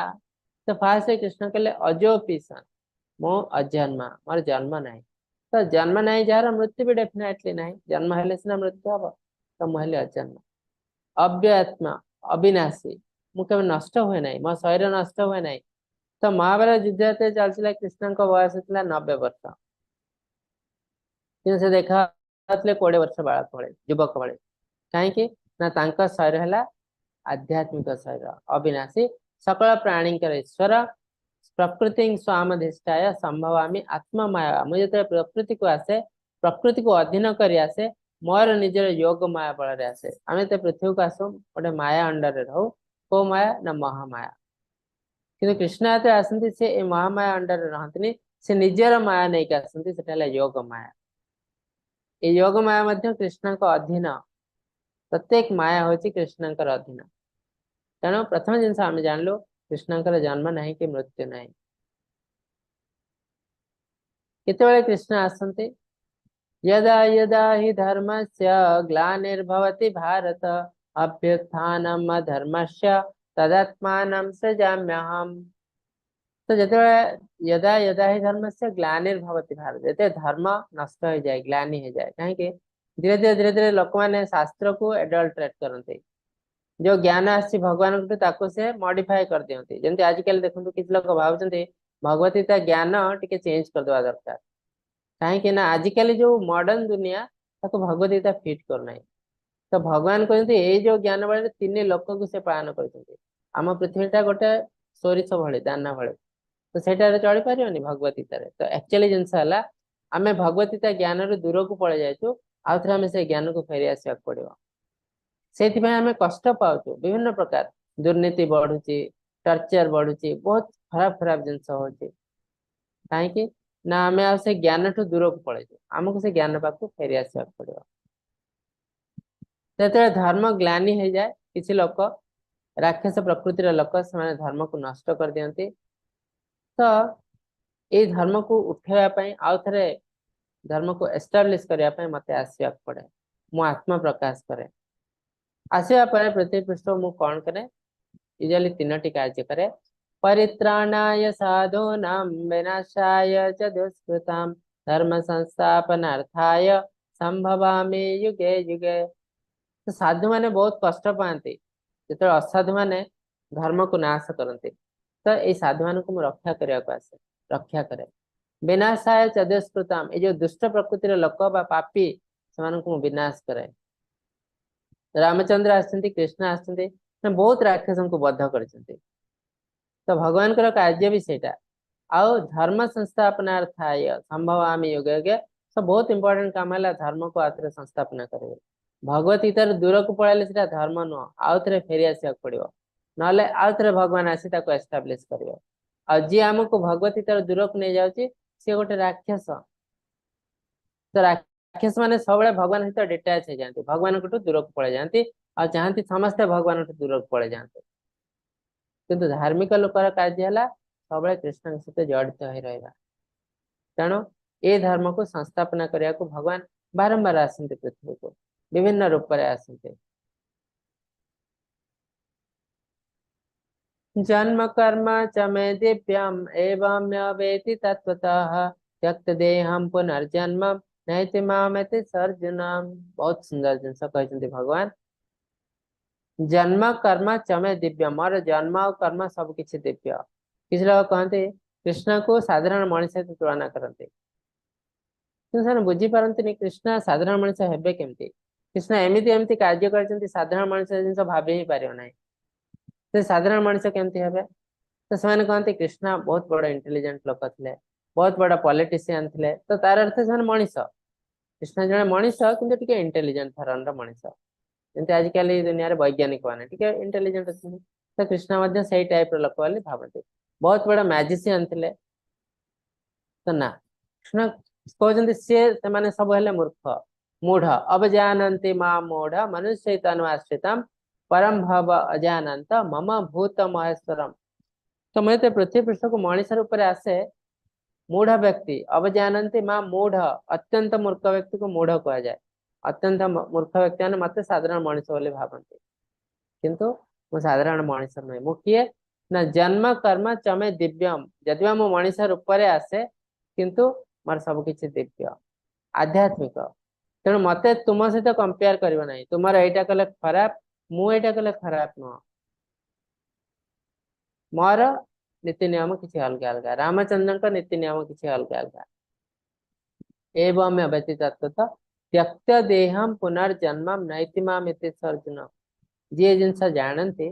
तो फास्ट कृष्ण कहले अजोपि सन मो अजन्मा मोर जन्म ना तो जन्म ना जार मृत्यु भी डेफिनेटली ना जन्म हेले सीना मृत्यु हम तो मुझे अजन्म अव्ययात्मा अविनाशी मुझे नष्ट हुए ना मो शरीर नष्ट हुए ना तो महाभारत युद्ध चलता कृष्ण बयस था 90 वर्ष कि से देखा 20 वर्ष बालक भाई युवक भाई कहीं ना शरीर है आध्यात्मिक शरीर अविनाशी सकल प्राणी ईश्वर प्रकृति स्वामधिष्ठाय संभवामी आत्मा माया मुझे जो प्रकृति को आसे प्रकृति को अधीन कर आसे मोर निजर योग माया बल आसे आम तो पृथ्वी को आसू गोटे माया अंडर रहू को माया ना महामाया किंतु कृष्ण आते आसती से महामाया अंडर रहती से निजर माया नहीं के आसती से योग माया ये योग माया मध्य कृष्ण को अधीन प्रत्येक माया होची कृष्ण अधीन तेणु प्रथम जिन आम जानलु कृष्ण जन्म नहीं कि मृत्यु नहीं केतबेले कृष्ण आसते यदा यदा हि धर्मस्य ग्लानिर्भवति भारत अभ्युत्थानम अधर्मस्य तदात्मानं सृजाम्यहम् तो जो यदा यदा ही धर्म से ग्लानिर्भवति भारत जो धर्म नष्ट हो जाए ग्लानि हो जाए कहीं धीरे धीरे लोक मैंने शास्त्र को एडल्ट्रेट करते जो ज्ञान आसी भगवान से मॉडिफाई कर दिखती जमी आजिकल देखो किसी लोग भावुं भगवत गीता ज्ञान टी चेंज करदे दरकार कहीं आजिकल जो मॉडर्न दुनिया भगवत गीता फिट करना तो भगवान कहते ये जो ज्ञान बल 3 लोक को से पालन करम पृथ्वीटा गोटे सोरिष भली दाना भली तो सेटा चली पारे भगवत गीता तो एक्चुअली जिनस आम भगवत गीता ज्ञान रु दूर को पड़े जाइए आउ थे आम से ज्ञान को फेरी आसवाक पड़ो से आम कष्ट पाचु विभिन्न प्रकार दुर्नीति बढ़ुची टर्चर बढ़ुची बहुत खराब खराब जिनस हो कहीं ना आम आ से ज्ञान ठू दूर को पड़े आमको से ज्ञान पाक फेरी आसवाक पड़ो जो धर्म ग्लानि हो जाए किसी लोक राक्षस प्रकृतिर लोक से धर्म को नष्ट कर दियंती तो ये धर्म को उठेवाई आउ थे धर्म को एस्टाब्लिश करने मत आसवाक पड़े मो आत्मा प्रकाश करे आसिया पर पृथ्वी पृष्ठ मु कौन करे यूजुअली तीनोटी कार्य करे परित्राणाय साधूनां विनाशाय च दुष्कृतां धर्म संस्थापनार्थाय संभवामि युगे युगे। तो साधु माने बहुत कष्ट पाते जो असाधु माने धर्म को नाश करते तो ये साधु मान को रक्षा करने को आसे रक्षा करे विनाशाय च दुष्कृताम ये जो दुष्ट प्रकृतिर लोक बा पापी से विनाश करे। रामचंद्र आसते कृष्ण आसते बहुत राक्षस को बद्ध कर तो भगवान कार्य भी सेटा आउ धर्म संस्थापनार्थाय संभवामि युगे युगे तो बहुत इंपोर्टेंट काम है धर्म को आउे संस्थापना करेंगे भगवत गीतार दूर को पड़े से धर्म नुह आउ थे फेरी आसा पड़ो ना आउ थे भगवान आसी एस्टाब्लीश कर जी आमको भगवत गीतार दूर को नहीं जाऊँगी सी गोटे राक्षस तो राक्षस मैंने सब भगवान सहित डिटाच हो जाती भगवान को दूर को पड़े जाती और चाहती समस्ते भगवान दूर को पड़े जाते किंतु धार्मिक लोकर कार्य है सब कृष्ण सहित जड़ित हो रहा तेणु ये धर्म को संस्थापना करने को भगवान बारंबार आसते पृथ्वी को विभिन्न रूप में आसते जन्म कर्म च मे दिव्यम एवं वेति तत्वतः त्यक्त देहम पुनर्जन्म नैति मामति सर्जुनम। बहुत सुंदर जिनस कहते भगवान जन्म कर्म च मे दिव्यम और जन्म और कर्म सब किसी दिव्य किसी लोग कहते कृष्ण को साधारण मनुष्य सहित तुलना करते से बुझी पारती कृष्ण साधारण मनुष्य हे केमती कृष्ण एमती एमती कार्य कर साधारण मनुष्य जिन भाभी ही पार ना से साधारण मनुष्य केमती हे तो से कहते कृष्ण बहुत बड़ इंटेलिजेंट लोक थे बहुत बड़ पॉलिटिशियन थे तो तार अर्थ से मनीष कृष्ण जड़े मनीष कि इंटेलिजेंट धरण मनीष जमी आजिकल दुनिया वैज्ञानिक मैंने इंटेलिजेंट अच्छे तो कृष्ण से टाइप लोक बोली भावती बहुत बड़ा मैजिशियन थे तो ना कृष्ण कहते सी से सब हेले मूर्ख मूढ़ अवजानती माँ मूढ़ मनुष्य तनुआश्रित परम भव अजानत मम भूत महेश्वरम। तो मैं पृथ्वी पृष्ठ को मनीष रूप आसे मूढ़ व्यक्ति अवजानती माँ मूढ़ अत्यंत मूर्ख व्यक्ति को मूढ़ कह जाए अत्यंत मूर्ख व्यक्ति मैंने मत साधारण मनीष बोली भावती किंतु मु साधारण मनीष नुहे मु किए ना जन्म कर्म चमे दिव्यम जदि मु मनीष रूप आसे किंतु मोर सब किसी दिव्य आध्यात्मिक तेणु मत तुम सहित कंपेयर कर तुम यहाँ कले खराब मुझे कले खराब नुह मोर नीति नियम किसी अलग अलग रामचंद्र नीति नियम किसी अलग अलग एवं व्यतीत त्यक्त देहम पुनर्जन्म नैतिमाम सर्जुन जी जिन जानती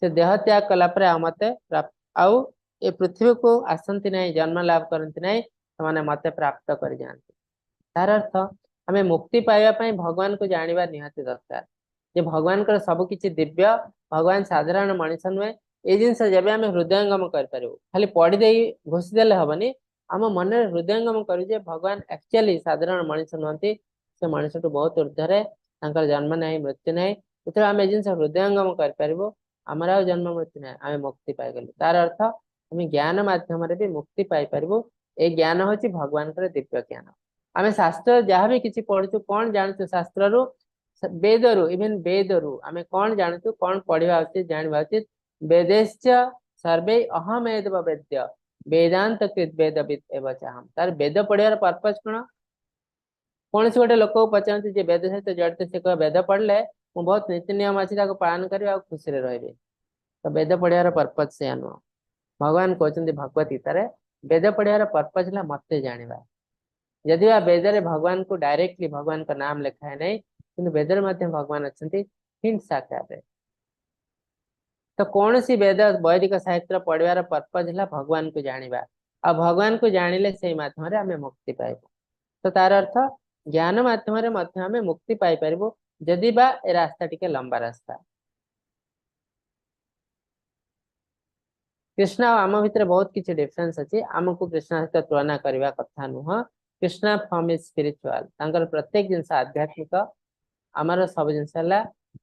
से देह त्याग कलापर मत आउ ए पृथ्वी को आसती ना जन्म लाभ करती ना से मत प्राप्त कर जाती तार अर्थ आम मुक्ति पाइबापी भगवान को जानवा निहाती दरकार जे भगवान का सबकि दिव्य भगवान साधारण मनीष नुहे ये जिन जब आम हृदयंगम कर खाली पढ़ीदे घोषीदे हेनी आम मन हृदयंगम करुचे भगवान एक्चुअली साधारण मनीष नुहति से मनीष टू बहुत ऊर्धरे जन्म ना मृत्यु ना जो आम जिन हृदयंगम कर आमर आ जन्म मृत्यु ना आम मुक्ति पाईगलु तार अर्थ आम ज्ञान मध्यम भी मुक्ति पाइपर ये ज्ञान हूँ भगवान दिव्य ज्ञान आम शास्त्र जहाँ भी किसी पढ़ु कौन जानू शास्त्र रु वेद रु इवेन वेद रु आम कौन जानू कौन पढ़ा उचित जानवा उचित वेदेश्च सर्वे अहम एव वेद्य वेदांत कृत वेदविद एवं चाहम तार वेद पढ़ार पर्पज कौन कौन से गोटे लोक को पचारती वेद सहित जड़ित से कह वेद पढ़ले मुझे बहुत नीति नियम अच्छी पालन करी खुशी रही तो वेद पढ़ार पर्पज से नुह भगवान कहते भगवत गीतार वेद पढ़ार पर्पज है मत जाना यदि वेद भगवान को डायरेक्टली भगवान का नाम लिखा है नहीं कि वेदर भगवान अच्छा हिंट साकार तो कौन सी वेद वैदिक साहित्य पढ़वार पर्पज है भगवान को जाना आ भगवान को जानिले से मध्यम आम मुक्ति पाइब तो तार अर्थ ज्ञान मध्यम मुक्ति पाइपर जदि बा ए रास्ता टिके लंबा रास्ता कृष्ण आम भितर बहुत किसी डिफरेन्स अच्छी आमको कृष्ण सहित तुलना करने कथा नुह कृष्ण फ्रॉम इज स्पिरिचुअल प्रत्येक जिनस आध्यात्मिक आमर सब जिन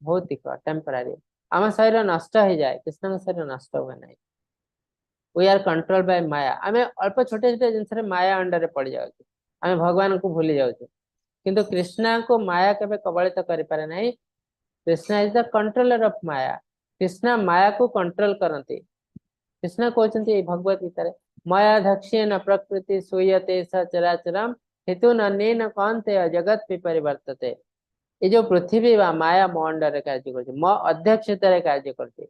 भौतिक टेम्परारी आम शरीर नष्ट हो जाए कृष्ण शरीर नष्ट हुए ना वी आर कंट्रोल बाय माया आम अल्प छोटे छोटे जिन माया अंडर पड़ जाऊँ आम भगवान को भूली जाऊँ किंतु कृष्ण को माया केवे कबलित कर पारे ना Krishna is the controller of Maya. Krishna Maya को कंट्रोल करते। कृष्ण कहते भगवत गीता माया दक्षेण प्रकृति सूयते सचराचरम हेतु न कौन्तेय जगत परिवर्तते। ये जो पृथ्वी व माया मो अंडर कार्य करते, मो अध्यक्षतार कार्य करते,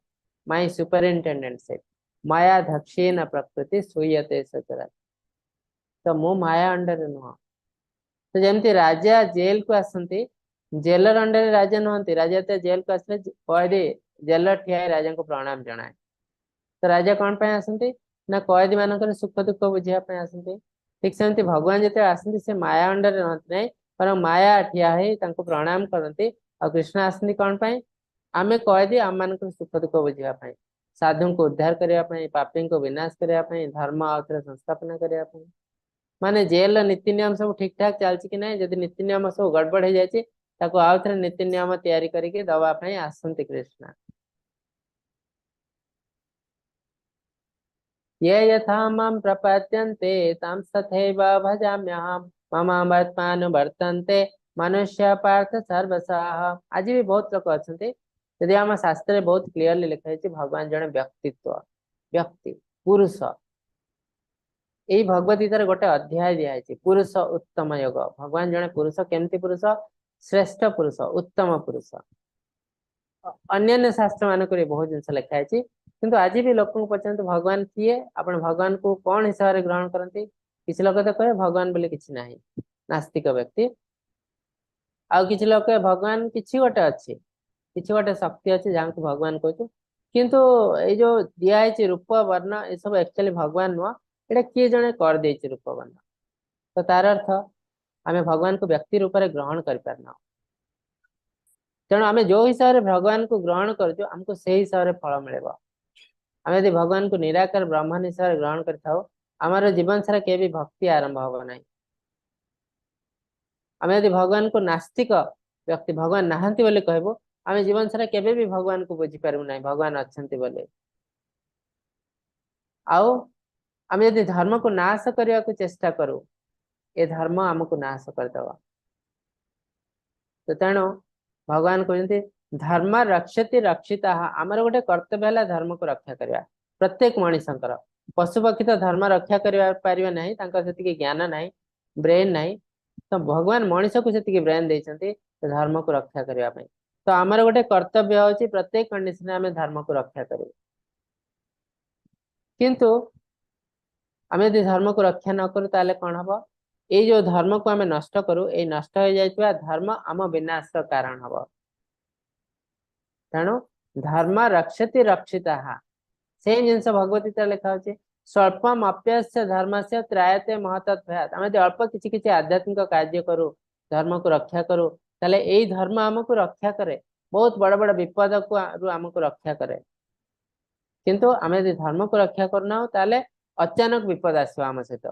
माई सुपरिंटेंडेंटशिप माया दक्षेण प्रकृति सूयते सचराचरम। तो मो माया अंडर नुह। तो जमती राजा जेल को आसती, जेलर अंडर राजा नुहति, राजा तो जेल को आसले कैदी जेलर ठिया राजा को प्रणाम जनाए। तो राजा कौन पे आसती ना कैदी मान सुख दुख बुझापी आसती। ठीक सेमती भगवान जो आसती से माया अंडर रहते ना, पर माया ठिया हो प्रणाम करती। और कृष्ण आसती कौन पाई आमे कैदी आम मान सुख दुख बुझापी, साधु को उद्धार करने, पापी को विनाश करने, धर्म आउे संस्थापना करने। माने जेल नीति नियम सब ठीक ठाक चलती कि ना, जब नीति नियम सब गड़बड़ हो जाए आउ थे नीति नियम तैयारी करके दवाई आसती कृष्ण। ये यथा मां प्रपद्यन्ते तां तथैव भजाम्यहम् मम वर्तमानुवर्तन्ते मनुष्य पार्थ सर्वशः। आज भी बहुत लोग अच्छा, यदि आम शास्त्र बहुत क्लीयरली लिखा है भगवान जड़े व्यक्तित्व व्यक्ति पुरुष। यही भगवत गीतार गोटे अध्याय दिखाई पुरुष उत्तम योग। भगवान जड़े पुरुष केमती पुरुष श्रेष्ठ पुरुष उत्तम पुरुष। अन्य शास्त्र मानक बहुत जिन लिखाई किंतु आज भी लोक पचारते भगवान किए, आप भगवान को कौन हिसाब से ग्रहण करते। किसी लोग तो कहे भगवान बोले किसी ना, नास्तिक व्यक्ति। आउ किसी लोग कहे भगवान किसी गोटे अच्छे, किसी गोटे शक्ति अच्छे जहाँ को भगवान कहते। किंतु ये जो दिखाई रूप वर्ण ये सब एक्चुअली भगवान नुह, ये किए जड़े कर दे रूप वर्ण। तो तार अर्थ आम भगवान को व्यक्ति रूप में ग्रहण कर पारना। तेणु आम जो हिसाब से भगवान को ग्रहण कर आमको से हिसाब से फल मिले। आम यदि भगवान को निराकार ब्रह्म हिसाब से ग्रहण कर आमर जीवन सारा के भी भक्ति आरंभ हम ना। आम यदि भगवान को नास्तिक व्यक्ति भगवान नहांती बोले कहबो, आम जीवन सारा केबे भी भगवान को बुझी पारू ना भगवान अच्छे बोले। आउ आम यदि धर्म को नाश करने को चेष्टा करूँ, ये धर्म आमको नाश करदेव। तो तेणु भगवान कहते धर्म रक्षति रक्षिता। आमर गोटे कर्तव्य है धर्म को रक्षा करवा। प्रत्येक मनुष्य पशु पक्षी तो धर्म रक्षा कर ना, ज्ञान ना ब्रेन ना। तो भगवान मनुष्य को से ब्रेन देते धर्म को रक्षा करने। तो आमर गोटे कर्तव्य हो प्रत्येक कंडीशन आम धर्म को रक्षा करूँ। किंतु आम यदि धर्म को रक्षा न करूँ ताले कौन हम, ये जो धर्म को आम नष्ट करूँ, ये नष्ट हो जाए धर्म आम विनाश कारण हम। तेणु धर्म रक्षति रक्षिता सेम जिन भगवत गीता लिखा हो स्वल्पम अप्यस्य धर्म से त्रायते महत्त्वयात्। आम अल्प किसी आध्यात्मिक कार्य करूँ, धर्म को रक्षा करूँ, ताले यही धर्म आमको रक्षा करे, बहुत बड़ बड़ विपद को आमको रक्षा करे। किंतु आम यदि धर्म को रक्षा करना ताले अचानक विपद आसो आम सहित।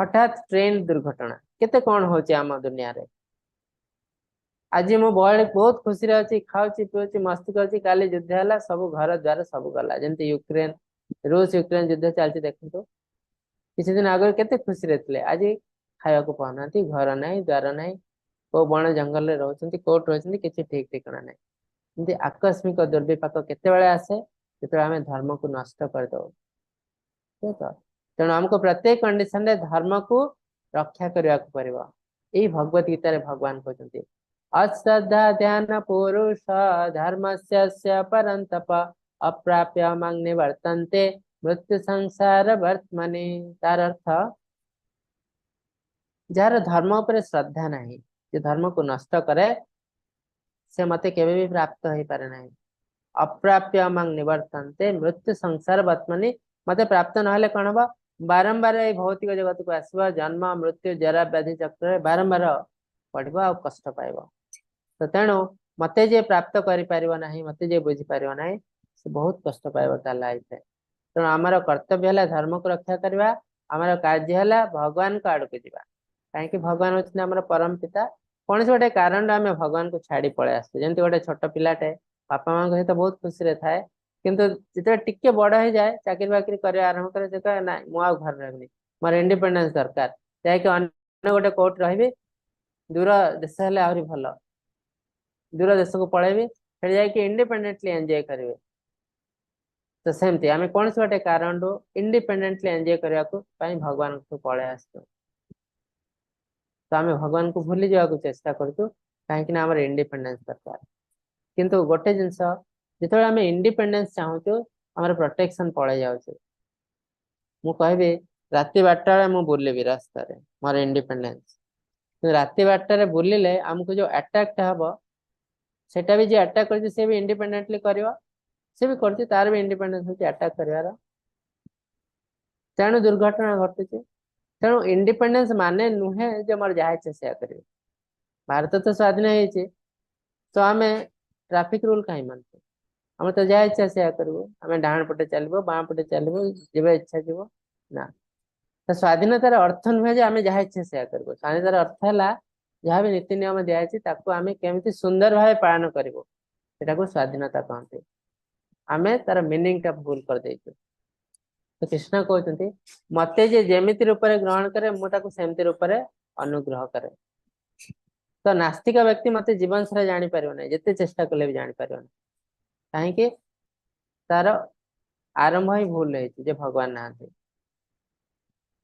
हठात ट्रेन दुर्घटना केते कौन हो आम दुनिया रे। आज मो बहुत खुशी अच्छी खाऊँ पीऊँ मस्ती कर काली युद्ध है सब घर द्वार सब गला जमी यूक्रेन रूस यूक्रेन युद्ध चलती देखो। किसी दिन आगे केते खुशी रहते आज खाया को पाना घर ना द्वार ना को बण जंगल में रोच कोट रोच किसी ठीक ठिकाना ना। आकस्मिक दुर्विपाक केते आसे जो आम धर्म को नष्ट करदे। तेणु आमको प्रत्येक कंडीशन रे धर्म को रक्षा करने को पड़ो। यही भगवत गीता भगवान कहते अश्रद्धा ध्यान पुरुष धर्म से परंतप अप्राप्य मांग निवर्तन्ते मृत्यु संसार वर्तमने। तार अर्थ जार धर्म पर श्रद्धा नहीं, जो धर्म को नष्ट करे से मते केवे भी प्राप्त हो पारे नहीं। अप्राप्य मांग निवर्तन्ते मृत्यु संसार वर्तमने। मते प्राप्त ना कौन हम बारंबार ये भौतिक जगत को आसवा जन्म मृत्यु जरा व्याधि चक्र बारंबार पड़ो आ कष्ट पाइब। तो तेणु मते जे प्राप्त करें मते जे बुझी पार ना से बहुत कष्ट पाइब तार लाइफ। तेणु आमर कर्तव्य है धर्म को रक्षा करवा, आमर कार्य है भगवान को आड़ को जावा। कहीं भगवान होते आम परम पिता, कौन से गोटे कारण आम भगवान को छाड़ी पलि आसू। जमी गोटे छोट पिलाटे बापा माँ सहित बहुत खुशी थाए, किंतु जिते टिके बड़ हो जाए चाकरी बाकरी कर आरंभ करे से कहे ना मुझे घर रही मोर इंडिपेंडेंस दरकार जाकि गोटे कोर्ट रही दूर देश हेले आहरी भल। दूर देश को पलैबे जाके इंडिपेंडेंटली एंजॉय करेंगे। तो सेमती आम कौन से गोटे कारण इंडिपेंडेंटली एंजॉय करने को भगवान को पलि आस। तो आम भगवान को भूली जावाक चेष्टा करूँ कहीं आम इंडिपेंडेंस दरकार। किंतु गोटे जिनस जो आम इंडिपेंडेंस चाहूँ आम प्रोटेक्शन पड़े जाऊे। मु कहबी राति 12 मु बुलबी रास्ता मोर इंडिपेंडेंस। राति 12 बुलिले आमको जो अटैक हम सेटा भी जी अटैक कर सी भी इंडिपेंडेंटली कर सी भी कर तार भी इंडिपेंडेंस होती अटैक कर तेणु दुर्घटना घटुची। तेणु इंडिपेंडेंस माने नुहे जो मोर जहाँ इच्छा से कर। भारत तो स्वाधीन होती तो आम ट्रैफिक रूल कहीं मानते आम तो जहाँ इच्छा से करूँ आम डाण पटे चलो बाँ पटे चलो जब इच्छा जीव ना। तो स्वाधीनतार अर्थ नुहे आम जहाँ इच्छा से कर। स्वाधीनतार अर्थ है जहाँ भी नीति नियम दिखाई आम केमी सुंदर भाव पालन कर स्वाधीनता कहते। आम तार मीनिंग टा भूल कर देचु। तो कृष्ण कहते मत जे जेमिति रूप ग्रहण करे मुझे सेमती रूप अनुग्रह करे। तो नास्तिक व्यक्ति मत जीवन सारा जानी पार ना जिते चेष्टा कले भी जानी पार ना कहीं तार आरंभ ही भूल है भगवान ना।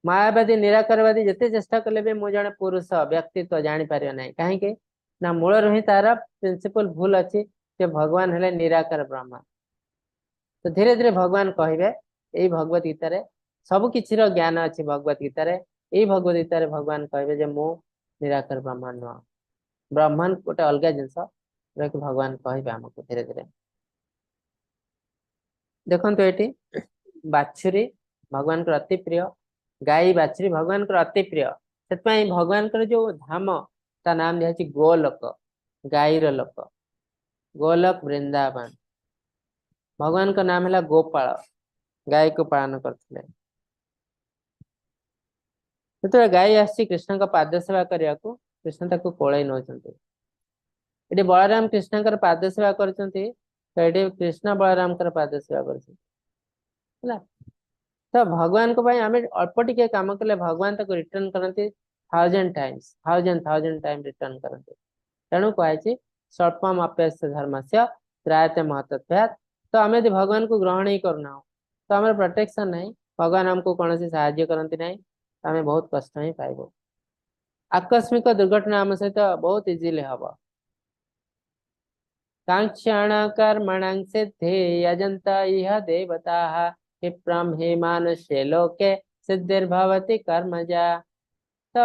मायावादी निराकारवादी जिते चेष्टा कले भी मुझे जड़े पुरुष व्यक्तित्व जापर ना कहीं ना मूल ही तार प्रिंसिपल भूल अच्छी भगवान है निराकार ब्रह्म। तो धीरे धीरे भगवान कहे यही भगवत गीतार सब किसी ज्ञान अच्छी भगवत गीतार यही भगवत गीतार भगवान कहे मु निराकार ब्रह्म नुह ब्रह्मांड गोटे अलग जिनस जो कि भगवान कहे आमको धीरे धीरे। देखो ये बाछुरी भगवान को अति प्रिय गाई बाछुरी भगवान को अति प्रिय से भगवान को जो धाम ता नाम दिखाई गोलोक गाईर लोक गोलोक वृंदावन। भगवान का नाम है गोपाल गाय को पालन करते। जो गाय आसी कृष्ण का पाद सेवा करने को कृष्ण ताको कोड़े नौ ये बलराम कृष्ण पाद सेवा कर कृष्ण बलराम पाद सेवा कर। तो भगवान को आम अल्प टिके काम कले भगवान तक रिटर्न करते 1000 टाइम्स 1000 टाइम रिटर्न करते। तेणु कहे स्वल्पम अप्यस्य धर्म से त्रायते महत्त्वात्। तो आम यदि भगवान को ग्रहण ही करना तो आम प्रोटेक्शन नहीं भगवान हमको कौन साहाଯ୍य करती ना तो आम बहुत कष्ट ही पाइब। आकस्मिक दुर्घटना आम सहित बहुत इजिली हम कांक्षण कर्मण सिद्धे यजंता इह देवता क्षिप्रम हे मानुष्य लोके सिद्धिर्भवति कर्मजा। तो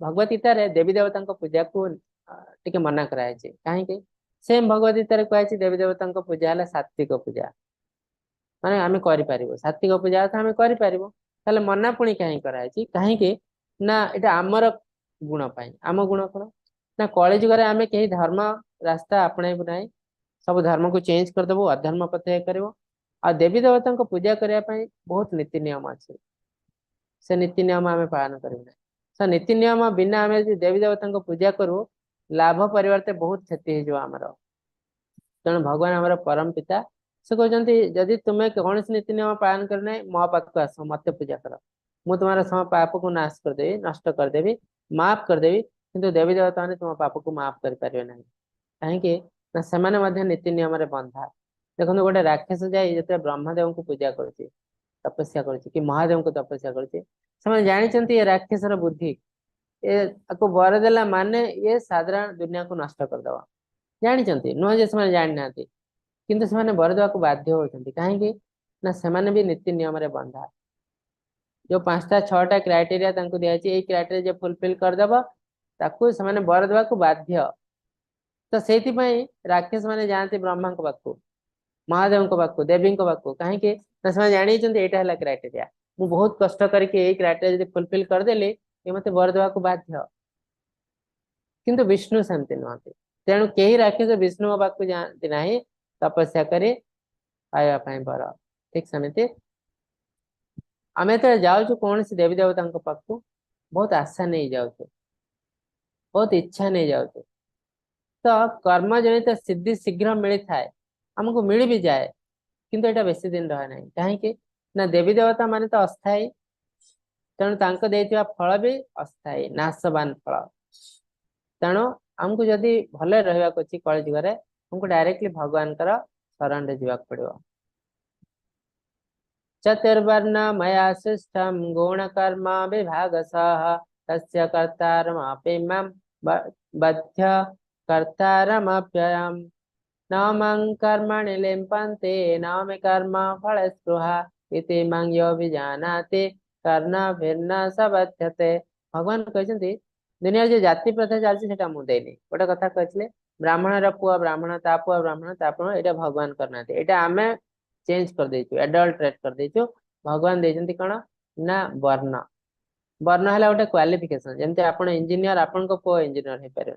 भगवत गीता रे देवी देवता पूजा को टिके मना कराई कहीं सेम भगवत गीता कही देवी देवता पूजा है सात्विक पूजा माने आम कर सात्विक पूजा तो आम कर मना पुणी कहीं कराई कहीं ना এটা आमर गुण आम गुण कौन ना कली जुगे आम कहीं धर्म रास्ता आपणेबू ना सब धर्म को चेंज करदेबू अधर्म पथे कर आ देवी देवता पूजा करने बहुत नीति नियम अच्छे से नीति नियम आम पालन करना। तो नीति नियम बिना आम देवी देवता पूजा करूँ लाभ परिवर्ते बहुत क्षति होमर। तेणु भगवान आमर परम पिता से कहते जदि तुम्हें कौन नीति नियम पालन करना मो पाक आस मत पूजा कर मु तुम्हारा सम पाप को नाश करदेवी नष्ट करदेवी माफ करदेवी किंतु देवी देवता ने तुम पाप को माफ कर पारे ना कहीं ना से नीति नियम बंधा। देखो गोटे राक्षस जाए जो ब्रह्मदेव को पूजा कर तपस्या कर महादेव को तपस्या कर जानते ये राक्षसर बुद्धि ये बर देला माने ये साधारण दुनिया को नष्ट करदे जानते नुह से जानी ना किंतु से बर देवा बाध्य होती कहीं ना से भी नीति नियम बंधा जो 5टा 6टा क्राइटेरिया दिखाई क्राइटेरिया फुलफिल करदेव ताकू से बर देवा बाध्य। तो से राक्षस मैंने जाती ब्रह्मा पाक महादेव पाक देवी पाक कहीं जानी यहाँ क्राइटेरिया मु बहुत कष्ट करके क्राइटेरिया फुलफिल करदेली ये मत बर देवा बाध्य किंतु विष्णु सेमती नुहति। तेणु कई राक्षस विष्णु पाक जाती ना तपस्या करी पाइबा बर ठीक सेमती आम जो जाऊँ कौन सी देवी देवता पाक बहुत आशा नहीं जाऊँ बहुत इच्छा नहीं जाऊँ। तो कर्म जनित सिद्धि शीघ्र मिलता है आमको मिल भी जाए किंतु एटा बेसी दिन रहे ना कहीं ना देवी देवता माने तो अस्थायी तेणु फल भी अस्थायी नाशवान फल। तेणु हमको जदि भले रहबा अछि कल जुग रे हमको डायरेक्टली भगवान कर शरण रे जीवा पड़िबो। चतुर्वर्ण मया सृष्टम गुण कर्म विभागशः तस्य कर्तारमपि मम बध्य कर्तारमप्ययम् न मं कर्मणि लिम्पन्ते न मे कर्म फलस्पृहा इति मं यो विजानाति कर्मभिर्न स बध्यते। भगवान कहते दुनिया जो जाति प्रथा चलती सेटा मु देनी गोटे कथा कहते ब्राह्मण पुआ ब्राह्मण ता पुआ ब्राह्मण ता पुआ एटा भगवान करना एटा आमे चेंज कर देचु एडल्ट्रेट कर देचु। भगवान देचंती कण ना वर्ण वर्ण है गोटे क्वालिफिकेशन जमती आपण इंजीनियर आपण को पुआ इंजीनियर हे पारे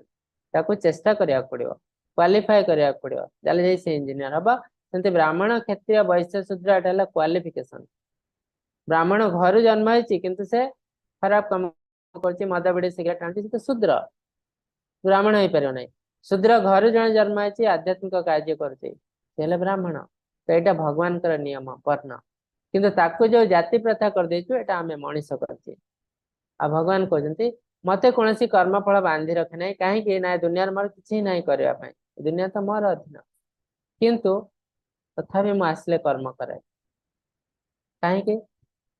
ताको चेष्टा करिया पड़िबो क्वालिफाई करिया पड़िबो जाले जे से इंजीनियर हबा। सेंते ब्राह्मण क्षत्रिय वैश्य शूद्र एटा है क्वालिफिकेशन। ब्राह्मण घर जन्म है किंतु से खराब काम करछि मद बिड़ी सिगरेट टांछि तो शूद्र ब्राह्मण हो पारे नहीं। शूद्र घर जन जन्म है आध्यात्मिक कार्य करछे ब्राह्मण तो यहाँ भगवान कर नियम वर्ण किंतु ताको जो जाति प्रथा कर देचु एटा हमें मनीष करछे। आ भगवान कहते मते कौन कर्म फल बांधि रखे ना कहीं ना दुनिया मोर किसी ना करने दुनिया तो मोर अधीन किंतु तथापि मु आसले कर्म करे कहीं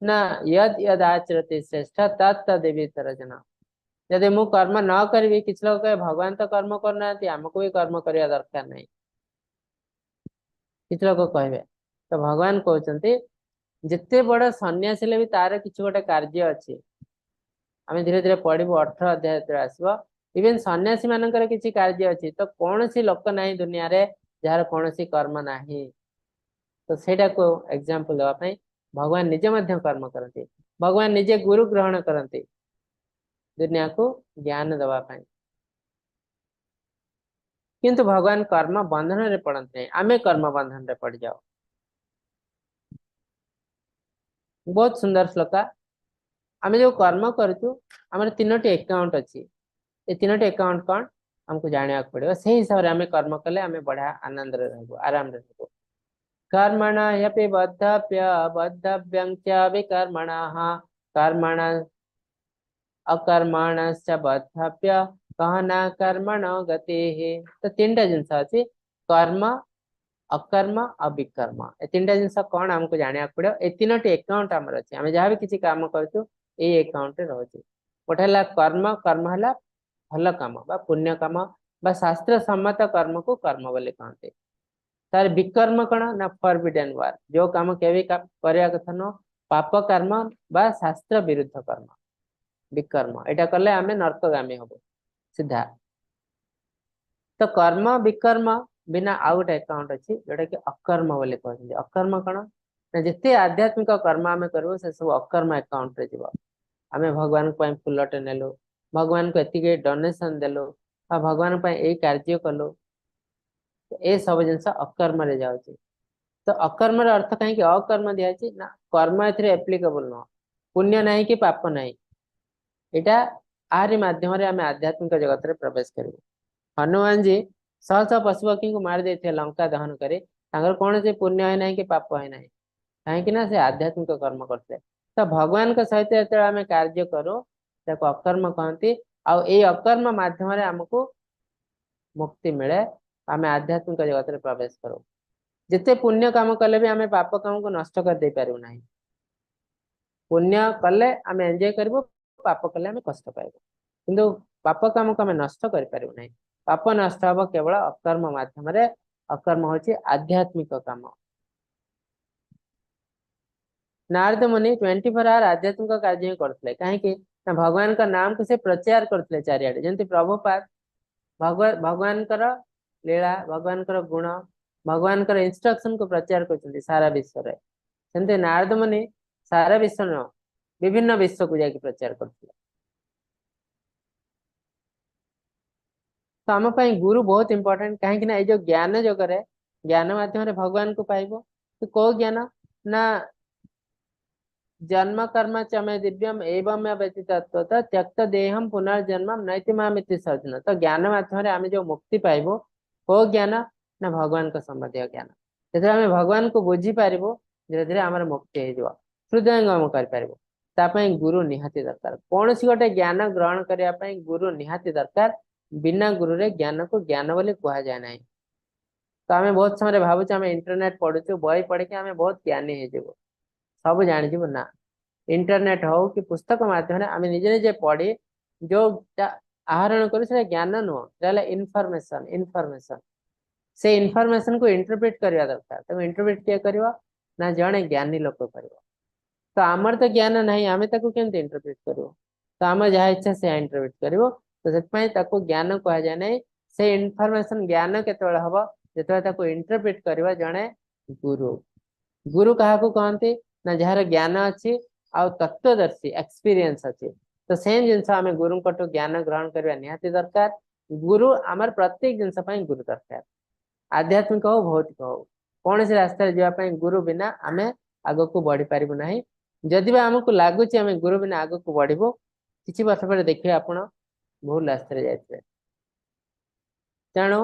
ना यद यद आचरते श्रेष्ठ तत्तदेवी तरजना। यदि मु कर्म न करी किसी लोग कहे भगवान तो कर्म करना आमको भी कर्म करने दरकार नहीं किसी लोग कहे तो भगवान कहते जिते बड़ सन्यासी भी तार किसी गोटे कार्य अच्छी आम धीरे धीरे पढ़ू 18 अध्याय आसव इवेन सन्यासी मानकर किसी कार्य अच्छी तो कौन सी लोक ना दुनिया रे जार कौन सी कर्म ना तो सेटा को एग्जांपल देवाई भगवान निजे मध्य कर्म करते भगवान निजे गुरु ग्रहण करते दुनिया को ज्ञान देवाई किंतु भगवान कर्म बंधन रे पड़ते नहीं आमे कर्म बंधन रे पड़ जाओ। बहुत सुंदर श्लोका आमे जो कर्म करचु हमर तीनोटी अकाउंट अछि ए तीनोटी अकाउंट कौन हमको जानिया पड़े से हिसाब रे आमे कर्म कले आमे बड़ा आनंद रे रहबो आराम रे रहबो। कर्मण यपि बद्धप्य बद्धव्यं च विकर्मणः कर्मण अकर्मणश्च बद्धप्य कहना कर्मण गतिः। तो तीनटा जिनस अछि कर्म अकर्म अविकर्म ए तीनटा जिनस कौन हमको जानिया पड़ो ए तीनोटी अकाउंट हमर अछि आमे जहां भी किछि काम करछु ए अकाउंट रे रहछि। गोटे हला कर्म कर्म हला भल काम बा पुण्य काम बा शास्त्र सम्मत कर्म को कर्म बोले कहते। तार विकर्म कण ना फॉरबिडन वर्क जो काम केबे करिया कथा न पाप कर्म बा शास्त्र विरुद्ध कर्म विकर्म एटा करले आमे नरकगामी हबो सीधा। तो कर्म विकर्म बिना आउ गोटे अकाउंट अच्छी जोटा कि अकर्म बोले कहते अकर्म कण ना जिते आध्यात्मिक कर्म आमे करबो से सब अकर्म अकाउंट रे जीवो। आमे भगवान को फुलटे नेलु भगवान को एति डोनेशन देलु भगवान ए कार्य कलु ए सब जिनस अकर्म रे जाउची। तो अकर्म रे अर्थ कहीं अकर्म दिया ना कर्म एथिरे एप्लीकेबल न पुण्य नहीं कि पाप नहीं एटा आरि माध्यम रे आमे आध्यात्मिक जगत रे प्रवेश करिवो। हनुमान जी शह शह पशु पक्षी को मार देते लंका दहन करे कौन से पुण्य है नहीं कि पाप है नहीं कहीं ना से आध्यात्मिक कर्म करते। तो भगवान के सहित जो आम कार्य करो ताको अकर्म कहती आउ ए अकर्म माध्यम रे हमको मुक्ति मिले आमे आध्यात्मिक जगत रे प्रवेश करो। जिते पुण्य काम कले भी आमे पाप काम को नष्ट कर दे पारू नहीं पुण्य कले आमे एंजॉय करबो पाप कले आमे कष्ट पाइबो किंतु पाप काम को आमे नष्ट कर पारू नहीं। पाप नष्ट हब केवल अकर्म माध्यम रे अकर्म होची आध्यात्मिक काम। नारद मुनि 24 आवर आध्यात्मिक कार्य करते कहीं भगवान का नाम को से प्रचार करते चारिआडे जमती प्रभुपाद भगवान कर लीला भगवान कर गुण भगवान कर इंस्ट्रक्शन को प्रचार करते सारा विश्व रे सेमते नारद मुनि सारा विश्व विभिन्न विश्व को जाके प्रचार करते। तो आम गुरु बहुत इंपोर्टेंट कहीं ना जो ज्ञान जगह ज्ञान माध्यम भगवान को पाइब तो कौ ज्ञान ना जन्म कर्म चमे दिव्यम एवं व्यतीत त्यक्त देहम पुनर्जन्म नैति मामिति सर्जन। तो ज्ञान माध्यम आम जो मुक्ति पाइब कौ ज्ञान ना भगवान का संबंधी ज्ञान जो आम भगवान को बुझी पार धीरे धीरे आम मुक्ति हो हृदयंगम कर गुरु निहाती दरकार कौन सी गोटे ज्ञान ग्रहण करने गुरु निहाती दरकार बिना गुरु रे ज्ञान को ज्ञान बोली कह जाए ना। तो आम बहुत समय भावुचे आम इंटरनेट पढ़ुचु बही पढ़ी आम बहुत ज्ञानी हो सब जानीजु ना। इंटरनेट हो कि पुस्तक माध्यम आम निजे निजे पढ़ी जो आहरण कर ज्ञान नुह इनफॉरमेशन इनफॉरमेशन से इनफॉरमेशन को इंटरप्रेट करवा दरकार। तो इंटरप्रेट किए कर ना जड़े ज्ञानी लोक कर। तो आमर तो ज्ञान ना आम केमती इंटरप्रेट कर। तो आम जहाँ इच्छा से इंटरप्रेट कर। तो ज्ञान कह जाए ना से इनफॉरमेशन ज्ञान केतବେଳେ हम जो इंटरप्रेट करवा जड़े गुरु। गुरु क्या कहते ना जार ज्ञान अच्छी आ तत्वदर्शी एक्सपीरियंस अच्छी। तो सेम जिनस आम गुरु ज्ञान ग्रहण करवा निहाती दरकार। गुरु आमर प्रत्येक जिनस गुरु दरकार आध्यात्मिक हो भौतिक हो कौन से रास्ता जावाई गुरु बिना आम आग को बढ़ी पारू ना। जदि भी आमको लगुच आम गुरु बिना आग को बढ़ू किसी वर्ष पर देखिए आप भूल रास्ते जाते। तेणु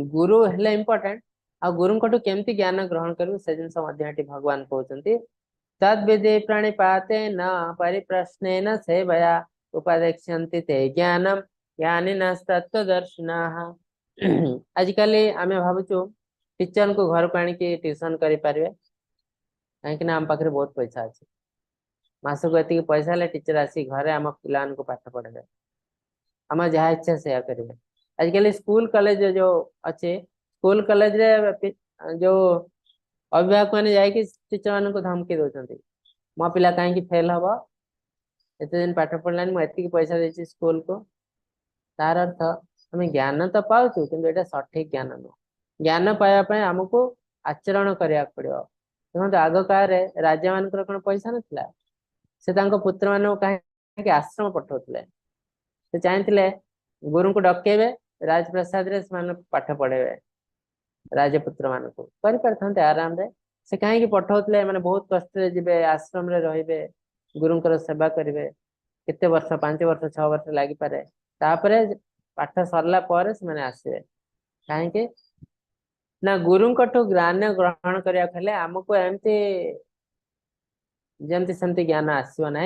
गुरु है इम्पोर्टेंट आ गुरु केमती ज्ञान ग्रहण करूँ से जिन भगवान कहते तद विधि प्रणिपाते न परिप्रश्न से भया उपादेक्ष्यन्ति ते ज्ञानम ज्ञानी तत्वदर्शिना। आजिकल आम भावुचु टीचर को घर को आनिकी ट्यूशन करें कहीं आम पाखे बहुत पैसा अच्छे मास को ये पैसा है टीचर आसी घरे आम पिला पाठ पढ़े आम जहाँ इच्छा से करेंगे। आजिकल स्कूल कॉलेज जो अच्छे स्कूल कॉलेज रे जो अभिभावक मैंने जाकि टीचर मान को धमकी दौरान मो पिला कहीं फेल हम एत दिन पाठ पढ़ला मुझे पैसा देती स्कूल को। तार अर्थ आम ज्ञान तो पाचु कि सठिक ज्ञान नुह। ज्ञान पाइबापी आमको आचरण करने पड़ो। देखो आग काल राजा मान कौन पैसा नाला से पुत्र मान कहीं आश्रम पठाऊे से चाहते गुरु को डकेबे राजप्रसाद रे पाठ पढ़ेबे राजपुत्र मान को कर आराम रे से कहीं पठाऊे मैंने बहुत कष्ट जी आश्रम रे रे गुरुंकर सेवा करेंगे केते वर्ष 5 वर्ष 6 वर्ष लगी पारे तापर पाठ सरला पर से मैंने आसवे कहीं ना गुरु ज्ञान ग्रहण करने आमको एमती जमती सेमती ज्ञान आसव ना।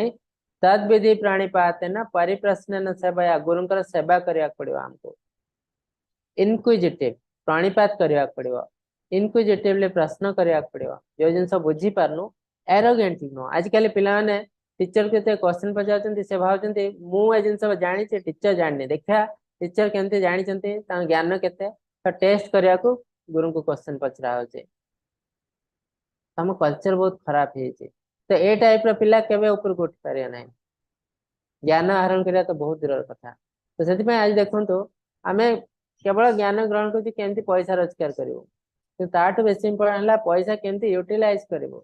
तद विधि प्राणिपाते ना परिप्रश्न सेवा गुरुंकर सेवा करने पड़ो आमको इनक्विजिटिव प्राणिपात करने पड़ो इनक्विजिटिवली प्रश्न करने पड़ो जो जिन बुझी पारनु एरोगेंटली नुह। आजिकल पिलाने टीचर को क्वेश्चन पचार से भावुं मुझे जिन जानी टीचर जानी देखा टीचर केमती जानी ज्ञान केते तो टेस्ट करने को गुरु को क्वेश्चन पचरा हो। आम कल्चर बहुत खराब है तो ए टाइप पिला केवे ऊपर को उठी पारे ना ज्ञान आहरण करा तो बहुत दूर कथा। तो से आज देखो आम केवल ज्ञान ग्रहण कर केमती पैसा रोजगार करूँ ताठू बेस इम्पोर्टेंट है पैसा केमती यूटिलाइज करूँ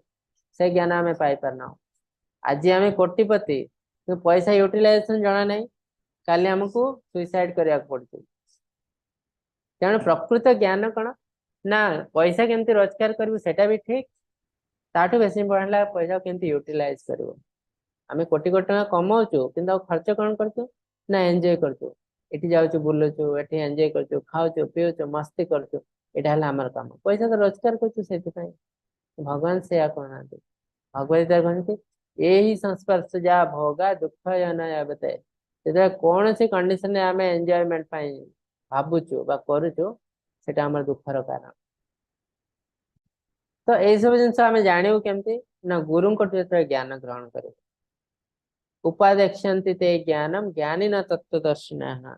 से ज्ञान आम पाइपारना। आज आम कोटिपति पैसा यूटिलाइजेशन जना ना काली आमको सुइसाइड करने पड़ती। तेणु प्रकृत ज्ञान कौन ना पैसा केमती रोजगार करूँ सेटा भी ठीक ताठू बेस इम्पोर्टेंट है पैसा केमती यूटिलाइज करूँ। आम कोटी कोटी टका कमाऊँ कि खर्च कौन करचु ना एंजॉय करचु ये जाऊँ बुलुचु ये एंजॉय करचु खाऊचु पीऊचु मस्ती करचु यहाँ है आमर कम पैसा तो रोजगार करचु से भगवान से कहना भगवत गीता कहते यही संस्पर्श जा भोगा दुख बताए जो कौन सी कंडीशन आम एंजॉयमेंट भावुचु करुचु से दुखर कारण। तो यही सब जिन आम जानू केमती ना गुरु ज्ञान ग्रहण कर उपादेक्ष्यन्ति ते ज्ञानम ज्ञानी न तत्वदर्शिना।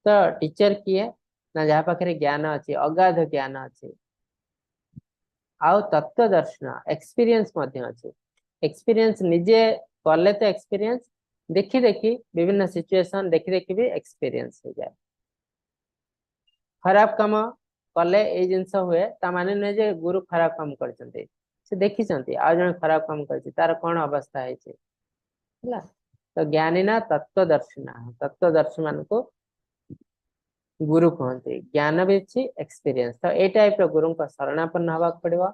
तो टीचर किए ना जहाँ पाखे ज्ञान अच्छी अगाध ज्ञान अच्छी आउ तत्वदर्शन एक्सपीरियंस अच्छे एक्सपीरियंस निजे कले तो एक्सपीरियंस देखी देखी विभिन्न सिचुएशन देखी देखी भी एक्सपीरियंस हो जाए। खराब काम कले ये जिनस हुए माने नुहे जे गुरु खराब काम करते से देखी आज जन खराब काम कर तार कौन अवस्था है तो ज्ञानी ना तत्वदर्शिना तत्वदर्शी मान को गुरु कहते ज्ञान भी अच्छी एक्सपीरियंस। तो ये टाइप गुरु को शरणापन्न हवा पड़ो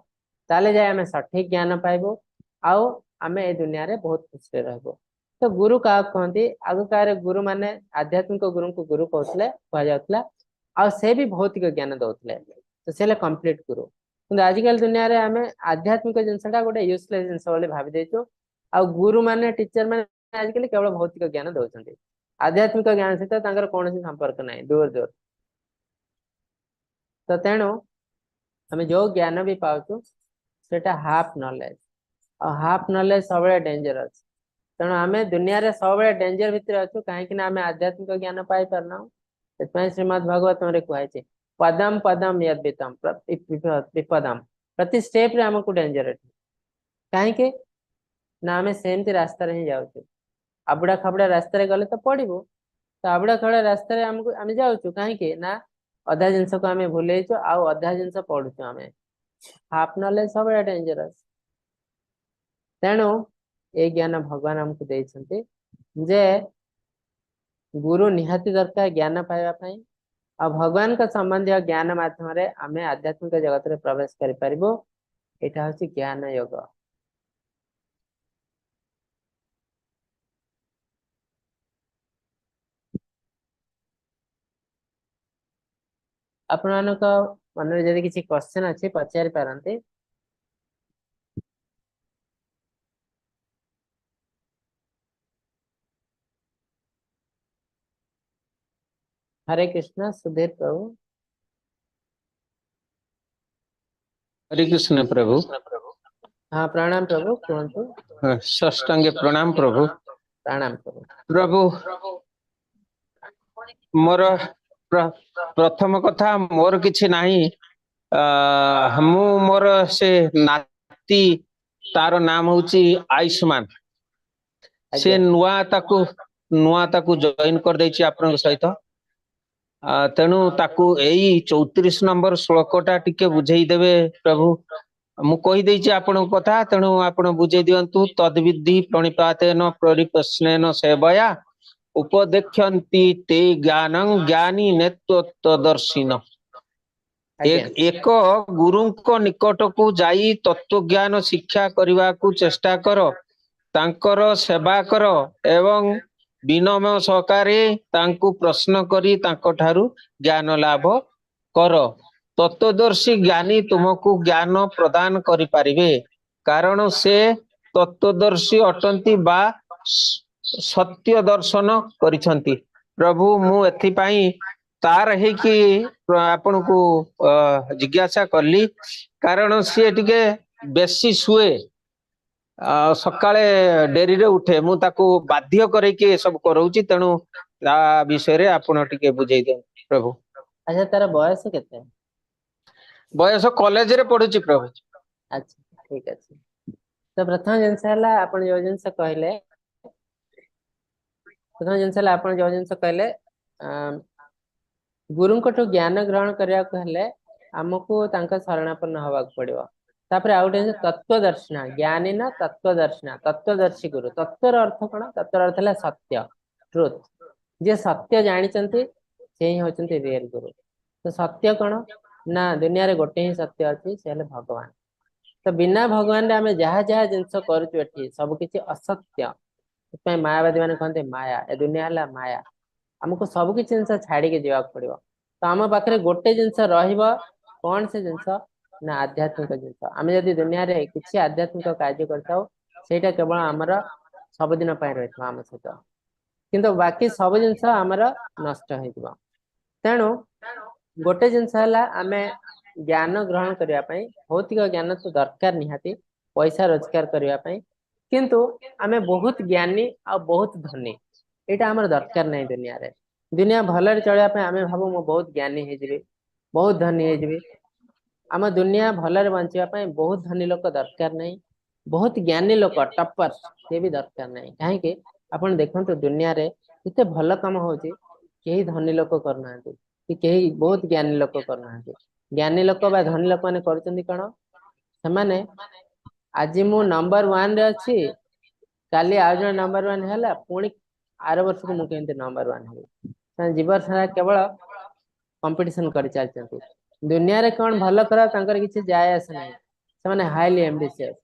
ताले जाए आम सठिक ज्ञान पाइबू आउ आम ए दुनिया रे बहुत खुशी रहबो। तो गुरु क्या कहते आग काल गुरु माने आध्यात्मिक गुरु को गुरु कहते कहुला आ से भी भौतिक ज्ञान दौले तो से कंप्लीट गुरु कि आजिकल दुनिया रे आम आध्यात्मिक जिनसा गोटे यूजलेस जिन भावी देचु आ गुरु माने टीचर माने आजिकल केवल भौतिक ज्ञान दौरान आध्यात्मिक ज्ञान सहित तांकर कौन संपर्क नहीं, दूर दूर। तो तेणु आम जो ज्ञान भी पाचु सेटा हाफ नॉलेज, और हाफ नॉलेज सब डेंजरस। तेणु आम दुनिया रे सब डेंजर भितर अच्छु, कहीं आम आध्यात्मिक ज्ञान पाई पारना। श्रीमद् भागवतम कहते पदम पदम यद्वितम विपदम, प्रति स्टेप रे हमको डेंजर कहीं ना आम सेमती रास्ता ही जाऊँ। आबड़ा खाबड़ा रास्ता गले तो पड़ो, तो आबड़ा खाबड़ा रास्ता आमको आम जाऊँ कहीं ना अधा जिनस को आम भूलैचु आउ अधा जिनस पढ़ुचु। आम हाफ नॉलेज सब डेंजरस। तेणु ये ज्ञान भगवान हमको देइछन्ते जे गुरु निहाती दरकार ज्ञान पाइबा। आ भगवान का संबंधी ज्ञान माध्यम आम आध्यात्मिक जगत में प्रवेश कर पारिबो। एटा होछि ज्ञान योग। आपण मानक मन में जदि किसी क्वेश्चन अच्छे पचारि पारंते। हरे कृष्ण सुधीर प्रभु। हरे कृष्ण प्रभु। हाँ प्रणाम प्रभु, कहतु। षष्टांगे प्रणाम प्रभु। प्रणाम प्रभु। प्रभु मोर प्रथम कथा मोर किछि नाही। मु मोर से नाती तार नाम होची आयुष्मान। से नुआ ताकू जॉइन कर देछि आपन सहित। तेणु ताकू एई 34 नंबर श्लोकटा टिके बुझेई देबे प्रभु। मु कहि देछि आपन कथा, तेणु आपन बुझेई दियंतु। तद्विद्धि प्रणिपातेन परिप्रश्नेन सेवया उपदेक्षन्ति ते ज्ञानं ज्ञानी नेत्वत्वदर्शिन। एक गुरुंको निकट को जाई तत्व ज्ञान शिक्षा करने को चेष्टा कर, तांकर सेवा कर एवं विनम्र सहकारे तांकु प्रश्न करी तांको ठारू ज्ञान लाभ कर। तत्वदर्शी ज्ञानी तुमको ज्ञान प्रदान करि पारिबे, कारण से तत्वदर्शी अटंती बा सत्य दर्शन करिसंती। प्रभु मु एथि पई तार है कि आपण को जिज्ञासा करली, कारण सी टिके बेसी शुए, सकाळे डेरी रे उठे। मु ताकू बाध्य करे कि सब करौची, तेणु ता विषय रे आपण टिके बुझेई दे प्रभु। अच्छा तार बयस केते? बयस कॉलेज रे पढुची प्रभु। अच्छा ठीक अछि। तो प्रथम जिनस हला आपण जो जिनस कहले, प्रथम जिनस हला आपण जो जिनस कहले गुरुंकठु ज्ञान ग्रहण करिया कहले हमको तांका शरणापन्न होबाक पड़िबो। तापर आउट है तत्वदर्शिना, ज्ञानी ना तत्वदर्शिना, तत्वदर्शी गुरु। तत्वर अर्थ कोन? तत्वर अर्थ है सत्य, ट्रुथ। जे सत्य जानिचंती से ही होचंती रियल गुरु। तो सत्य कोन ना दुनिया रे गोटे ही सत्य अछि, से हले भगवान। तो बिना भगवान रे हमें जहा जहा जिंस करूछु एठी सब किछि असत्य। इसमें मायावादी माने कहते माया, ए दुनिया हला माया। हमको सब किछि जिंस छाड़ी के जीवाक पड़िबो। तो आम पाखरे गोटे जिंस रहिबो, कौन से जिंस ना आध्यात्मिक जिंस। आम जदि दुनिया रे किछि आध्यात्मिक कार्य करताओ सेटा केवल आमर सब दिन पय रहइतो आम सहित, किंतु बाकी सब जिंस आमर नष्ट होइतो। तेणु गोटे जिंस हला आमे ज्ञान ग्रहण करिया पई भौतिक ज्ञान तो दरकार निहाती, पैसा रोजगार करिया पई, किंतु आमे बहुत ज्ञानी आ बहुत धनी एटा हमर दरकार नहीं। दुनिया रे दुनिया भलर चलिया पई आमे भाबो मो बहुत ज्ञानी हे जिबे, बहुत धनी हे जिबे। आम दुनिया भलर बंचिया पई बहुत धनी लोक दरकार नहीं, बहुत ज्ञानी लोक टप्पर से भी दरकार नहीं। काहे कि आपण देखंतु दुनिया रे जते भल काम होची केही धनी लोक करना कि केही बहुत ज्ञानी लोक करना। ज्ञानी लोक बा धनी लोक माने करचंदी कोन? समाने आज मु नंबर 1 रे अछि, काली आ जण नंबर 1 हैला, पुणी आर वर्ष को मु केनते नंबर 1 हेबी। जीवन सारा केवल कंपटीशन कर चलचंती। दुनिया रे कोन भल करा तांकर किछि जाय आस नहीं। समाने हाईली एम्बिशियस।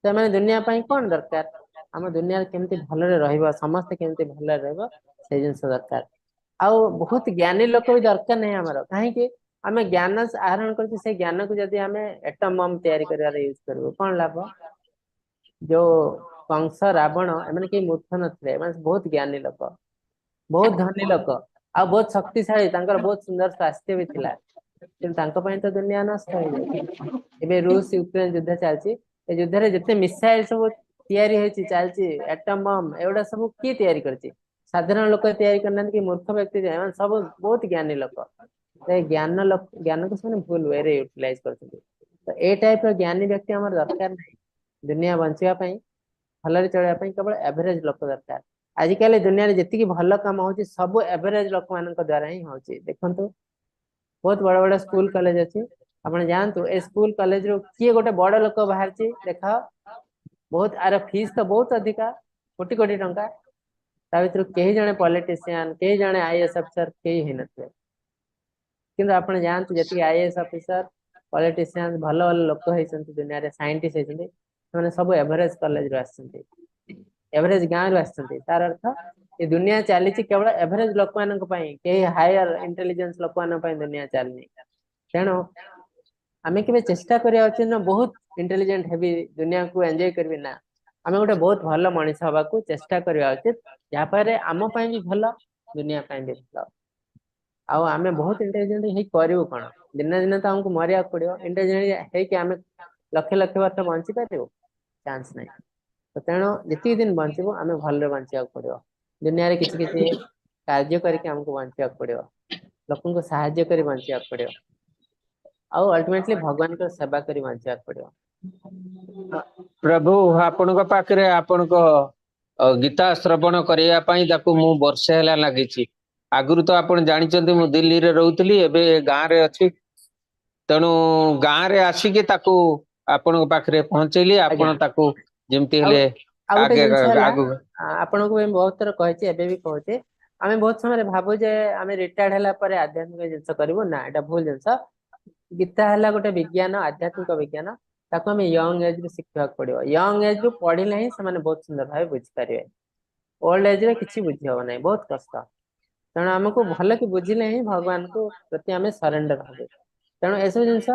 समाने दुनिया पई कोन दरकार? हम दुनिया रे केमती भलरे रहइबा, समस्त केमती भलरे रहइबा, से जिंस दरकार। आउ बहुत ज्ञानी लोक भी दरकार नहीं हमर। काहे कि आमे ज्ञान आहरण करछि, से ज्ञान को जदि आमे एटम बम तैयारी करिया यूज करबो कोन लाभ? जो कंस रावण एमन के मूर्ख नथले, एमन बहुत ज्ञानी लोक। बहुत धनी लोक आ बहुत शक्तिशाली बहुत सुंदर स्वास्थ्य भी थिला किंतु तांको पई तो दुनिया नष्ट हो जाय एबे रूस यूक्रेन युद्ध चलची ए युद्ध रे जते मिसाइल सब तैयारी होची चलची एटम बम एवडा सब की तैयारी करची साधारण लोक तैयारी करना कि मूर्ख व्यक्ति जे सब बहुत ज्ञानी लोक ज्ञान को से भूल वे रे यूटिलाइज करते तो ए टाइप रो ज्ञानी व्यक्ति हमर दरकार नहीं दुनिया बंचिया पई भलरे चलिया पई केवल एवरेज लोक दरकार आजिकल दुनिया रे जति भल काम होची सब एवरेज लोक मान द्वारा ही होची देखंतु बहुत बड़ा बड़ा स्कूल कॉलेज अच्छी आपण जानतु ए स्कूल कॉलेज रो किए गोटे बड़ लोक बाहर देखा बहुत आर फीस तो बहुत अधिका कोटी कोटी टंका ता भीतर कई जने पॉलिटिशियन कई जने आईएएस अफसर कई ही नथे किंतु आपण जानतु जति आईएएस ऑफिसर पॉलिटिशियन भल भल लोक होइसंती दुनिया रे साइंटिस्ट होइसंती माने सब एवरेज कॉलेज रो आसंती एवरेज गाँव रो आसंती तार अर्थ ये दुनिया चली केवल एवरेज लोक मान कई हायर इंटेलिजेंस लोक मान दुनिया चलनी तेणु आमे के चेष्टा करिया अछि न बहुत इंटेलिजेंट हेबी दुनिया को एंजॉय करबी ना आमे गोटे बहुत भल मनीष हबा को चेष्टा करिया उचित या पारे आम पई भी भल दुनिया पई भी भल आउ आमे बहुत इंटेलिजेंट हे करियो कोन दिन दिन तो हमको मरिया पड़ियो इंटेलिजेंट हे कि आमे लक्ष लक्ष वर्ष बंची पारियो चांस नहीं तो तेणु जितनी दिन बंचबो आमे भल रे बंचिया पड़ियो दुनिया रे किछि किछि कार्य करके हमको बंचिया पड़ियो लोकन को सहायता करी बंचिया पड़ियो आउ अल्टीमेटली भगवान को सेवा करी बंचिया पड़ियो प्रभु आपणक पाखरे आपणक गीता श्रवण करिया पई ताकू मु वर्षे हला लागिछि आगुरु तो आपण जानिचंती मु दिल्ली रे रहउतली एबे गां रे अछि तेणु गां रे आसिकी ताकू आपणक पाखरे पहुंचेली आपण ताकू जेमती आउ हेले आउ गोटे आगे जिंस हला आगु आपण को बहुत थर कहछि एबे भी कहछि आमे बहुत समय भाबु जे आमे रिटायर्ड हला परे आध्यात्मिक जिंस करबो ना एटा भूल जिंस गीता हला गोटे विज्ञान आध्यात्मिक विज्ञान ताको हमें यंग एज रे शिखा पड़ियो यंग एज रो पढ़िले ही से माने बहुत सुंदर भाबे बुझ पारिबे ओल्ड एज रे किछि बुझी हो नै बहुत कष्ट तेणु हमको भल कि बुझिले ही भगवान को प्रति आमे सरेंडर हबे तेणु ऐसे जिंस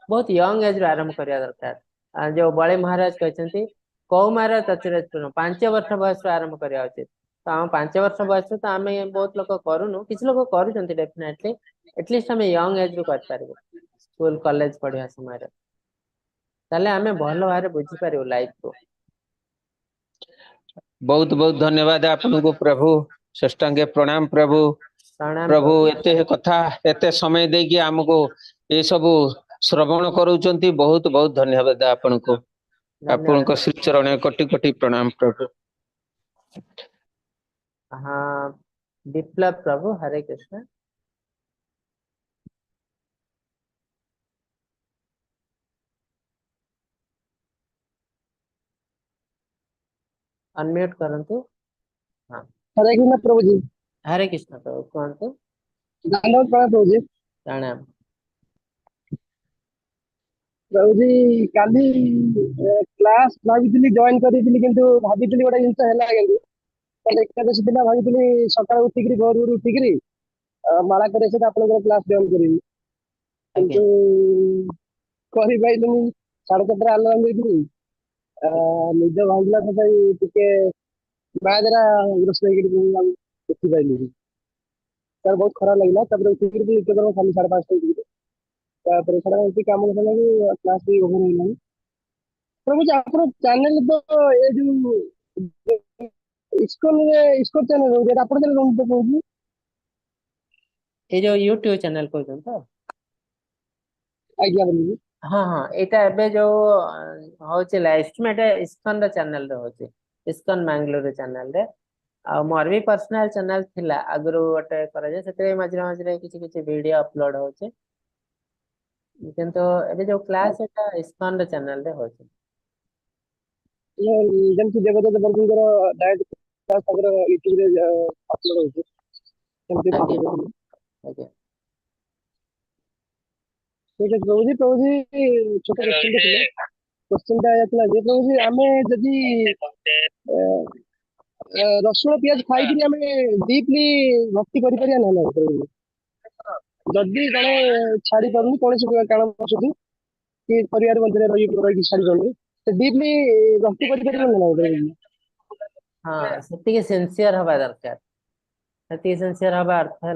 बहुत यंग एज रो आरंभ करिया दरकार जो बळे महाराज कहचंती कौमार तचरचुन 5 वर्ष बयस आरंभ करिया उचित तो हम 5 वर्ष बयस तो आमे बहुत लोक करूनु किछ लोक करूचंती डेफिनेटली एटलीस्ट हमें यंग एज रो कर पारिबो स्कूल कॉलेज पढ़िया समय रे ताले आमे भल भारे बुझी पारिबो लाइफ को बहुत बहुत धन्यवाद आपनको प्रभु षष्टांगे प्रणाम प्रभु प्रणाम प्रभु प्रभु एते कथा एते समय देकी हमको ए सब श्रवण करूचंती बहुत बहुत धन्यवाद आपनको आपनको धन्यवाद श्री चरण कोटि कोटि प्रणाम प्रभु हाँ विप्लव प्रभु हरे कृष्ण अनम्यूट करंतु हाँ हरे कृष्ण प्रभु जी हरे कृष्ण प्रभु कहंतु धन्यवाद प्रभु जी प्रणाम प्रभु जी काली क्लास भाविଥିଲି जॉइन କରିଥିଲି କିନ୍ତୁ ଭାବିଥିଲି ଗୋଟେ ଜିନିଷ ହେଲା କିନ୍ତୁ କାଲି ଏକାଦଶୀ ଦିନ ଭାବିଥିଲି ସକାଳୁ ଉଠିକିରି ଭୋରୁ ଉଠିକିରି ମାଳା କରିବା ସହିତ ଆପଣଙ୍କର କ୍ଲାସ ଜଏନ୍ କରିବି କିନ୍ତୁ କରିପାରିଲିନି 4:30 ଆଲାର୍ମ ଦେଇଥିଲି ନିଦ ଭାଙ୍ଗିଲା ତଥାପି ଟିକେ ବାହାଦରା ରୋଷେଇ କରିକି ଉଠିପାରିଲିନି ତାର ବହୁତ ଖରାପ ଲାଗିଲା ତାପରେ ଉଠିକିରି କେବଳ ଖାଲି 5:30 ଉଠିକିରି ତାପରେ ସାରା ଏମିତି କାମ କଲା କି କ୍ଲାସ ବି ଓଭର ହେଇଗଲାଣି ପ୍ରଭୁ जी ଆପଣ ଚ୍ୟାନେଲ ତ ଏ ଯୋଉ ଇସ୍କନ ଚ୍ୟାନେଲ ରହୁଛି ଏଟା ଆପଣ ଚ୍ୟାନେଲ ରହୁଛି କହୁଛି ये जो यूट्यूब चैनल को तो ଆଜ୍ଞା ପ୍ରଭୁ हाँ हाँ एटा एबे जो होचे लाइव स्ट्रीम एटा इस्कन रे चैनल रे होचे इस्कन मैंगलोर चैनल रे आ मोर भी पर्सनल चैनल थिला अगरु गोटे करा जे सेते मझरे मझरे किछि किछि वीडियो अपलोड होचे किंतु एबे जो क्लास एटा इस्कन रे चैनल रे होचे ଯେମିତି ଦେବଦତ୍ତ ବର୍ଗଙ୍କର ଡାଇରେକ୍ଟ କ୍ଲାସ ତାଙ୍କର ୟୁଟ୍ୟୁବ ରେ ଅପଲୋଡ ହଉଛି ସେମିତି आगे ଭାବିଥିଲି आगे ठीक है प्रभु जी छोटे क्वेश्चन थे क्वेश्चन टा आया जे प्रभु जी आमे जदि रसुण पियाज खाई आमे डीपली भक्ति करि परिया ना प्रभु जी जदि जने छाड़ी पारुनी कौन कारण बसुदी कि परिवार मध्य रही छाड़ी पारुनी तो डीपली भक्ति करि परिया ना प्रभु जी हाँ सेति के सिंसियर हवा दरकार अति सिंसियर हवा अर्थ है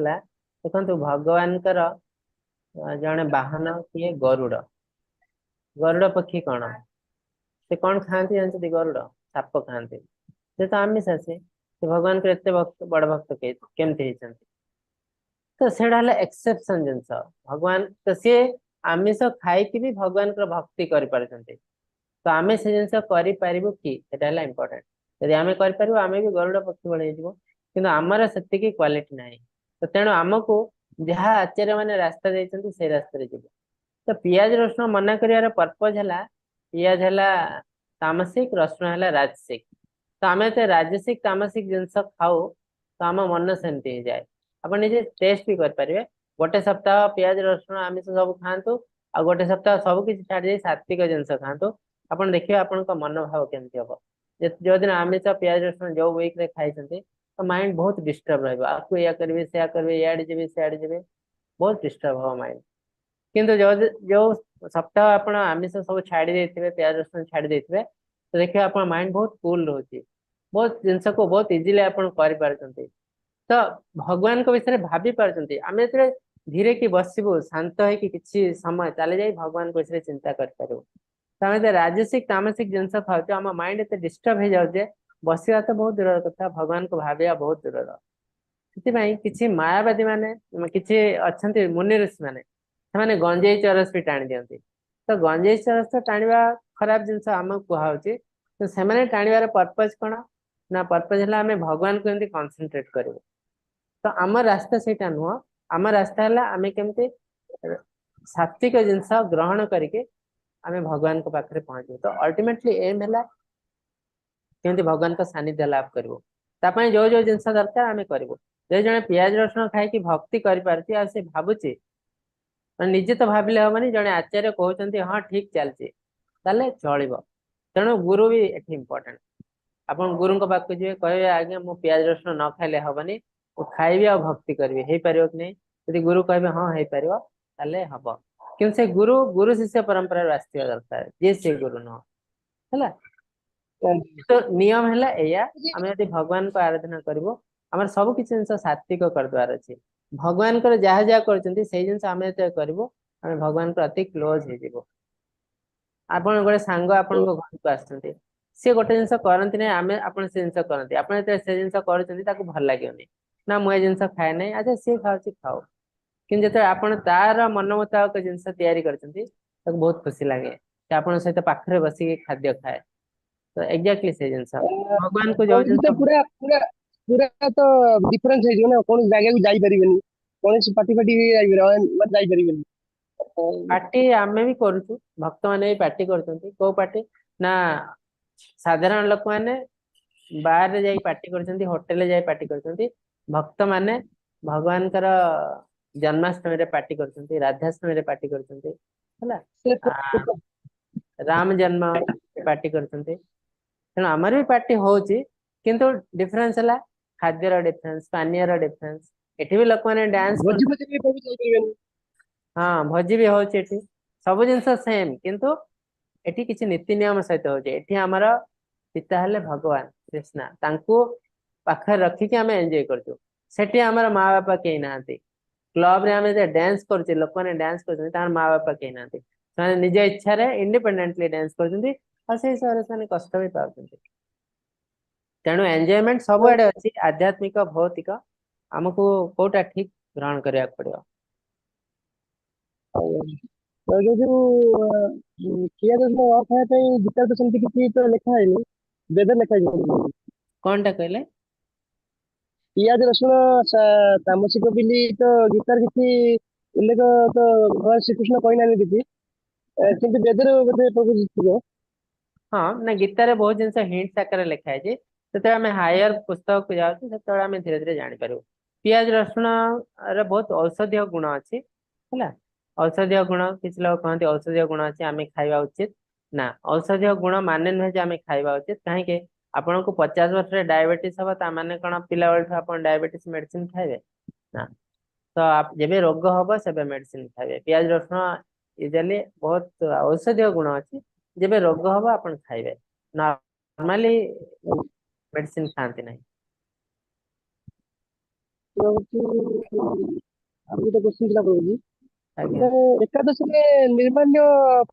देखो भगवान जड़े वाहन किए गरुड़ गरुड़ पक्षी कौन से कौन खाती जानते गरुड़ साप खाती से तो आमिष से भगवान को एत भक्त बड़ भक्त केमती तो सेटा एक्सेप्शन जिनस भगवान तो सी आमिष खाई भी भगवान भक्ति कर तो आम से जिन करूँ कि इम्पोर्टेंट यदि आम करें आम भी गरुड़ पक्षी भाई कि आमर से क्वालिटी ना तो तेणु आमको जहाँ आचार्य मैंने रास्ता देते से रास्ते जीव तो पियाज रसुण मना कर पर्पज है पियाज है तामसिक रसुण है राजसिक तो आम तो राजसिक तामसिक जिनस खाऊ तो आम मन सेमती हो जाए आप निजे टेस्ट भी करेंगे गोटे सप्ताह पियाज रसुण आमिष सब खातु आ गोटे सप्ताह सब किसी छाड़ सात्विक जिनस खातु आप देखिए आपण मनोभाव केमती हम जो दिन आमिष पियाज रसुण जो वीक रे खाई तो माइंड बहुत डिस्टर्ब रहा या करेंगे से करेंगे इे जी सियाड़े जी बहुत डिस्टर्ब हम माइंड किंतु जो जो सप्ताह आप आमिष सब छाड़ी देते प्याज रसुण छाड़ी देते तो देखिए आप माइंड बहुत कूल रोचे बहुत जिनस को बहुत इजिली आप तो भगवान को विषय भाभी पार्टी आम जो धीरे कि बसबू शांत हो कि समय चली जाए भगवान को विषय चिंता करूँ तो आम राजसिक तामसिक जिनस खाऊ आम माइंड एत डिस्टर्ब हो जाए बसवा तो बहुत दूर कथा भगवान को भाविया बहुत दूर से किसी मायावादी माने किसी अच्छा मुनि ऋषि माने से गंजेई चरस भी टाणी दिखती तो गंजेई चरस तो टाणवा खराब जिनस आम कहुचे तो से टाणवार पर्पज कौन ना पर्पज है आम भगवान को एमती कनसेंट्रेट करूँ तो आम रास्ता से नुह आम रास्ता है आम केमती सात्विक जिनस ग्रहण करके आम भगवान को पाखे पहुंचू तो अल्टीमेटली एम है केमती भगवान का सानिध्य लाभ करूँ जो जो जिनस दरकार आम करूँ जो जड़े पियाज रसुण खाई भक्ति कर से भावुचे निजे तो भाविले हेनी जड़े आचार्य कहते हाँ ठीक चलती चलो तेणु गुरु भी ये इम्पोर्टेंट आप गुरु पाक जी कहे आज्ञा मु पियाज रसुण न खाइले हेनी वो खाइबी आ भक्ति करी हो पार कि नहीं यदि गुरु कहे हाँ हो पार हम कि से गुरु गुरु शिष्य परंपरा आसवा दरकार जी से गुरु नुह है तो नियम है या आम यदि भगवान को आराधना करूँ आम सब किसी जिन सात्विक करदार अच्छे भगवान जहाँ जहाँ कर जिन आम जो करूँ आम भगवान अति क्लोज हो आप गोटे सांग आपण घर को आसते सी गोटे जिन करती ना आम आप जिन करते आप से जिन कर भल लगे ना मुझे जिन खाए ना अच्छा सी खाऊ खाओ कि जो आप तार मन मुताबक जिन बहुत खुशी लगे आप सहित पाखे बसिक खाद्य खाए तो एग्जैक्टली से जिन भगवान को जो जिन तो पूरा पूरा पूरा तो डिफरेंस है ना कौन जगह को जाई परिबेनी कौन पार्टी पार्टी जाई परिबेनी पार्टी आम भी करुचु भक्त मैंने भी पार्टी करते कौ पार्टी ना साधारण लोक मैंने बाहर जाई पार्टी करते होटेल जाई पार्टी करते भक्त मैंने भगवान जन्माष्टमी रे पार्टी करते राधाष्टमी रे पार्टी करते राम जन्म पार्टी करते तेणु आमर भी पार्टी होची किंतु डिफरेंस है खाद्यर डिफरेंस पानीय डिफरेंस एठी भी लोक मैंने डांस भोजी भोजी भी कोई जाई परिबेनी हाँ भोजी भी होची एठी सब जिनस सेम किंतु एठी किसी नीति नियम सहित होची एठी हमर पिता हेले भगवान कृष्णा तांको पाखर रखिकी आम एंजॉय करछु सेठी हमर माँ बापा कहीं नाहांती क्लब रे आम डांस करछे लोक माने डांस करछे तार माँ बापा कहीं नाहांती से निज इच्छा रे इंडिपेंडेंटली डांस करछन्ती और से हिसाब से कष्ट भी पाउछन्ती तेणु एंजॉयमेंट सब आड़े अच्छी आध्यात्मिक भौतिक आमको कोटा ठीक ग्रहण करिया पड़ियो तो जो किया जो और खाया पे गीता तो सेमती किसी तो लिखा है नहीं वेद लिखा है कौन टा कहले पियाज रसुण तामसिक बिली तो गीतार किसी उल्लेख तो भगवान श्रीकृष्ण कही ना किसी किंतु वेदर बोधे प्रभु थे हाँ ना गीता रे बहुत जिनस हिंट्स आकार लिखा है जो आम हायर पुस्तक को जाऊँ से आम धीरे धीरे जापर पियाज रसुण रे बहुत औषधीय गुण अच्छी है औषधीय गुण किसी लोग कहते औषधीय गुण अच्छी आम खावा उचित ना औषधीय गुण माने नुहे आम खावा उचित कहीं आपन को 50 वर्ष डायबिटीज हम ताने कौन पिला बेलू आप डायबिटीज मेडिसिन खाइबे ना तो आप जब रोग हम से मेडिसिन खाइबे पियाज रसुण इजिली बहुत औषधीय गुण अच्छी जब रोग हम आप खाइबे नॉर्मली मेडिसिन खाती नहीं ଆଉ ଗୋଟେ କ୍ୱେଶ୍ଚିନ୍ ଥିଲା ପ୍ରଭୁଜୀ, ଆଜ୍ଞା ଏକାଦଶୀରେ ନିର୍ମାଲ୍ୟ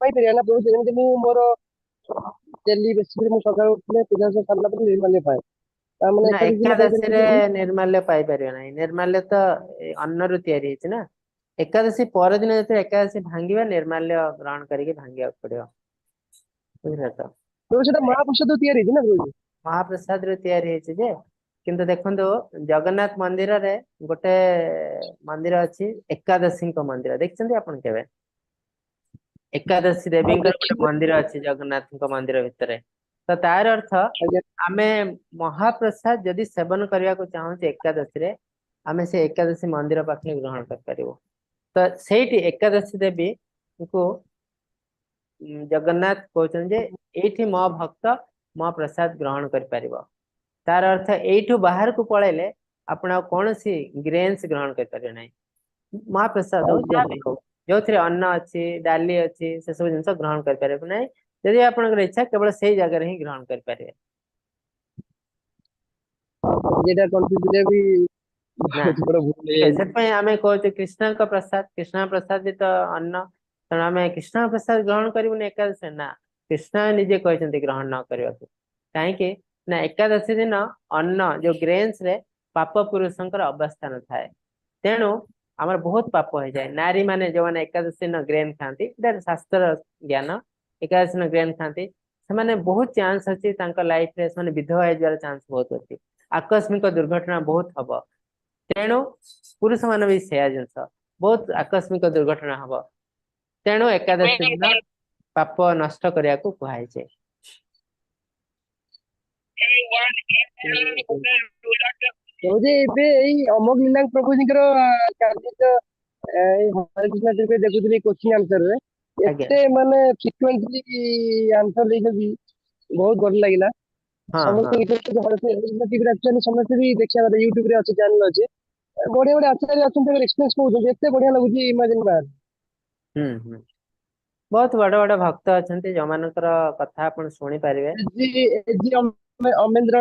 ପାଇପାରିବା ନା ପ୍ରଭୁଜୀ? ଯେମିତି ମୁଁ ମୋର ଡେଲି ବେସିସରେ ମୁଁ ସକାଳୁ ଉଠିଲେ ପୂଜା ସାରିଲା ପରେ ନିର୍ମାଲ୍ୟ ପାଏ, ତା ମାନେ ନା ଏକାଦଶୀ ଦିନ ପାଇପାରିବି ଏକାଦଶୀରେ ପ୍ରଭୁଜୀ? ନିର୍ମାଲ୍ୟ ପାଇପାରିବ ନାହିଁ। ନିର୍ମାଲ୍ୟ ତ ଅନ୍ନରୁ ତିଆରି ହେଇଛି ନା। ଏକାଦଶୀ ପରଦିନ ଯେତେବେଳେ ଏକାଦଶୀ ଭାଙ୍ଗିବା, ନିର୍ମାଲ୍ୟ ଗ୍ରହଣ କରିକି ଭାଙ୍ଗିବାକୁ ପଡିବ। ବୁଝିଲେ ତ? ପ୍ରଭୁ ସେଟା ମହାପ୍ରସାଦ ତିଆରି ହେଇଛି ନା ପ୍ରଭୁଜୀ? ମହାପ୍ରସାଦରେ ତିଆରି ହେଇଛି ଯେ, କିନ୍ତୁ ଦେଖନ୍ତୁ ଜଗନ୍ନାଥ ମନ୍ଦିରରେ ଗୋଟେ ମନ୍ଦିର ଅଛି ଏକାଦଶୀଙ୍କ ମନ୍ଦିର, ଦେଖିଛନ୍ତି ଆପଣ କେବେ? ଏକାଦଶୀ ଦେବୀଙ୍କର ଗୋଟେ ଦେଖିନି ମନ୍ଦିର ଅଛି ଜଗନ୍ନାଥଙ୍କ ମନ୍ଦିର ଭିତରେ। ତ ତାର ଅର୍ଥ ଆଜ୍ଞା। ଆମେ ମହାପ୍ରସାଦ ଯଦି ସେବନ କରିବାକୁ ଚାହୁଁଛେ ଏକାଦଶୀରେ, ଆମେ ସେ ଏକାଦଶୀ ମନ୍ଦିର ପାଖରେ ଗ୍ରହଣ କରିପାରିବୁ। ତ ସେଇଠି ଏକାଦଶୀ ଦେବୀଙ୍କୁ ଜଗନ୍ନାଥ କହୁଛନ୍ତି ଯେ ଏଇଠି ମୋ ଭକ୍ତ ମୋ ପ୍ରସାଦ ଗ୍ରହଣ କରିପାରିବ। ତାର ଅର୍ଥ ଏଇଠୁ ବାହାରକୁ ପଳେଇଲେ ଆପଣ ଆଉ କୌଣସି ଗ୍ରେନ୍ସ ଗ୍ରହଣ କରିପାରିବେ ନାହିଁ। ମହାପ୍ରସାଦ ହଉ ଆଜ୍ଞା ଯାହା ବି ପ୍ରଭୁ। ହଉ, ଯୋଉଥିରେ ଅନ୍ନ ଅଛି, ଡାଲି ଅଛି, ସେସବୁ ଜିନିଷ ଗ୍ରହଣ କରିପାରିବେ ନାହିଁ। ଯଦି ଆପଣଙ୍କର ଇଚ୍ଛା କେବଳ ସେଇ ଜାଗାରେ ହିଁ ଗ୍ରହଣ କରିପାରିବେ। ଯେଟା କନଫ୍ୟୁଜରେ ବି ନା ବହୁତ ବଡ ଭୁଲ ଠିକ ଅଛି, ହେଇଯାଇଛି। ସେଥିପାଇଁ ଆମେ କହୁଛୁ କୃଷ୍ଣଙ୍କ ପ୍ରସାଦ। କୃଷ୍ଣଙ୍କ ପ୍ରସାଦ ବି ତ ଅନ୍ନ, ତେଣୁ ଆମେ କୃଷ୍ଣଙ୍କ ପ୍ରସାଦ ଗ୍ରହଣ କରିବୁନି ଏକାଦଶୀ ନା। କୃଷ୍ଣ ନିଜେ କହିଛନ୍ତି ଗ୍ରହଣ ନ କରିବାକୁ। କାହିଁକି ନା ଏକାଦଶୀ ଦିନ ଅନ୍ନ ଯୋଉ ଗ୍ରେନ୍ସ ରେ ପାପ ପୁରୁଷଙ୍କର ଅବସ୍ଥାନ ଥାଏ, ତେଣୁ ଆମର ବହୁତ ପାପ ହେଇଯାଏ। ନାରୀ ମାନେ ଯୋଉମାନେ ଏକାଦଶୀ ଦିନ ଗ୍ରେନ୍ ଖାଆନ୍ତି, ଏଇଟା ଶାସ୍ତ୍ର ଜ୍ଞାନ, ଏକାଦଶୀ ଦିନ ଗ୍ରେନ୍ ଖାଆନ୍ତି, ସେମାନେ ବହୁତ ଚାନ୍ସ ଅଛି ତାଙ୍କ ଲାଇଫରେ ସେମାନେ ବିଧବା ହେଇଯିବାର ଚାନ୍ସ ବହୁତ ଅଛି। ଆକସ୍ମିକ ଦୁର୍ଘଟଣା ବହୁତ ହବ। ତେଣୁ ପୁରୁଷ ମାନେ ବି ସେୟା ଜିନିଷ, ବହୁତ ଆକସ୍ମିକ ଦୁର୍ଘଟଣା ହବ। ତେଣୁ ଏକାଦଶୀ ଦିନ ପାପ ନଷ୍ଟ କରିବାକୁ କୁହାଯାଇଛି। ପ୍ରଭୁଜୀ ଏବେ ଏଇ ଅମୋଘ ଲିନାଙ୍କ ପ୍ରଭୁଜୀଙ୍କର କାର୍ଯ୍ୟ ଏଇ ହରେ କୃଷ୍ଣ ଟିଭିରେ ଦେଖୁଥିଲି କୋଶ୍ଚିନ୍ ଆନ୍ସରରେ, ଆଜ୍ଞା ଏତେ ମାନେ ଫ୍ରିକ୍ୱେଣ୍ଟଲି ଆନ୍ସର ଦେଇଛନ୍ତି, ବହୁତ ଭଲ ଲାଗିଲା। ହଁ ହଁ ସମସ୍ତେ ହରେ କୃଷ୍ଣ ଟିଭିରେ ଆକ୍ଚୁଆଲି ସମସ୍ତେ ବି ଦେଖିବା କଥା, ୟୁଟ୍ୟୁବରେ ଅଛି, ଚ୍ୟାନେଲ ଅଛି, ବଢିଆ ବଢିଆ ଆଚାର୍ଯ୍ୟ ଅଛନ୍ତି, ତାଙ୍କର ଏକ୍ସପିରିଏନ୍ସ କହୁଛନ୍ତି, ଏତେ ବଢିଆ ଲାଗୁଛି ଇମାଜିନ୍ ବାହାର। ହୁଁ। ବହୁତ ବଡ ବଡ ଭକ୍ତ ଅଛନ୍ତି ଯୋଉମାନଙ୍କର କଥା ଆପଣ ଶୁଣି ପାରିବେ। ଅମେନ୍ଦ୍ର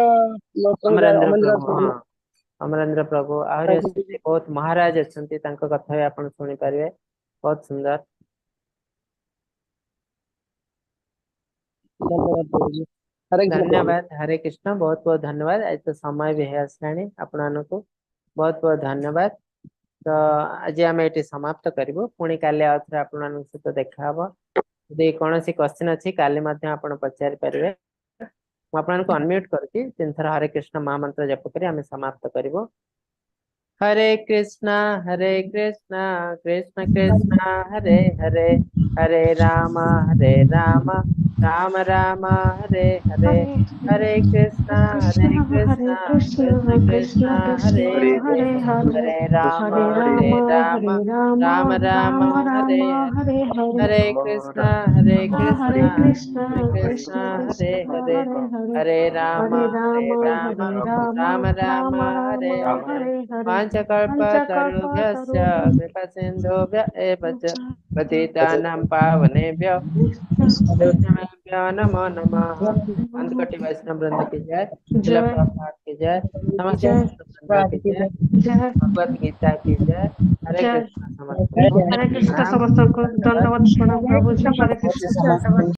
ଅମରେନ୍ଦ୍ର ଅମେନ୍ଦ୍ର ପ୍ରଭୁ, ହଁ ଅମରେନ୍ଦ୍ର ପ୍ରଭୁ, ଆହୁରି ଅଛନ୍ତି ବହୁତ ମହାରାଜ ଅଛନ୍ତି, ତାଙ୍କ କଥା ବି ଆପଣ ଶୁଣିପାରିବେ। ବହୁତ ସୁନ୍ଦର। ଧନ୍ୟବାଦ ପ୍ରଭୁଜୀ। ହରେ କୃଷ୍ଣ ପ୍ରଭୁ। ଧନ୍ୟବାଦ। ହରେ କୃଷ୍ଣ, ବହୁତ ବହୁତ ଧନ୍ୟବାଦ। ଆଜି ତ ସମୟ ବି ହେଇ ଆସିଲାଣି ଆପଣମାନଙ୍କୁ, ବହୁତ ବହୁତ ଧନ୍ୟବାଦ। ତ ଆଜି ଆମେ ଏଠି ସମାପ୍ତ କରିବୁ, ପୁଣି କାଲି ଆଉ ଥରେ ଆପଣମାନଙ୍କ ସହିତ ଦେଖାହବ। ଯଦି କୌଣସି କ୍ୱେଶ୍ଚିନ୍ ଅଛି କାଲି ମଧ୍ୟ ଆପଣ ପଚାରି ପାରିବେ। ମୁଁ ଆପଣଙ୍କୁ ଅନମ୍ୟୁଟ କରୁଛି, 3 ଥର ହରେ କୃଷ୍ଣ ମହାମନ୍ତ୍ର ଜପ କରି ଆମେ ସମାପ୍ତ କରିବୁ। हरे कृष्णा कृष्ण कृष्ण हरे हरे, हरे राम राम राम हरे हरे, हरे कृष्णा कृष्ण कृष्ण कृष्ण हरे Krishna हरे, Hare Hare, हरे Ram Hare Rama, Ram Hare Rama, Ram Ram Rama हरे Rama, हरे, Hare Hare, हरे Krishna Hare Krishna Krishna, Krishna Krishna हरे Krishna, हरे, Hare Hare, हरे Ram Hare Rama, Hare Ram Rama, Ram Rama हरे Rama, हरे, Hare Hare, पाञ्चकल्पतरुभ्यश्च Panchakalpatarubhya कृपा सिन्धुभ्य एव च पतितानां पावनेभ्यो वैष्णवेभ्यो नमो नमः। अंतकटी वैष्णव वृंद की जय, शिला Jai प्रभुपाद की जय, समस्त Jai वैष्णव वृंद की जय, Jai भगवत गीता की जय। हरे Jai कृष्ण समस्त को हरे कृष्ण प्रणाम। समस्तଙ୍କୁ धन्यवाद। दंडवत प्रणाम प्रभुजी। हरे कृष्ण।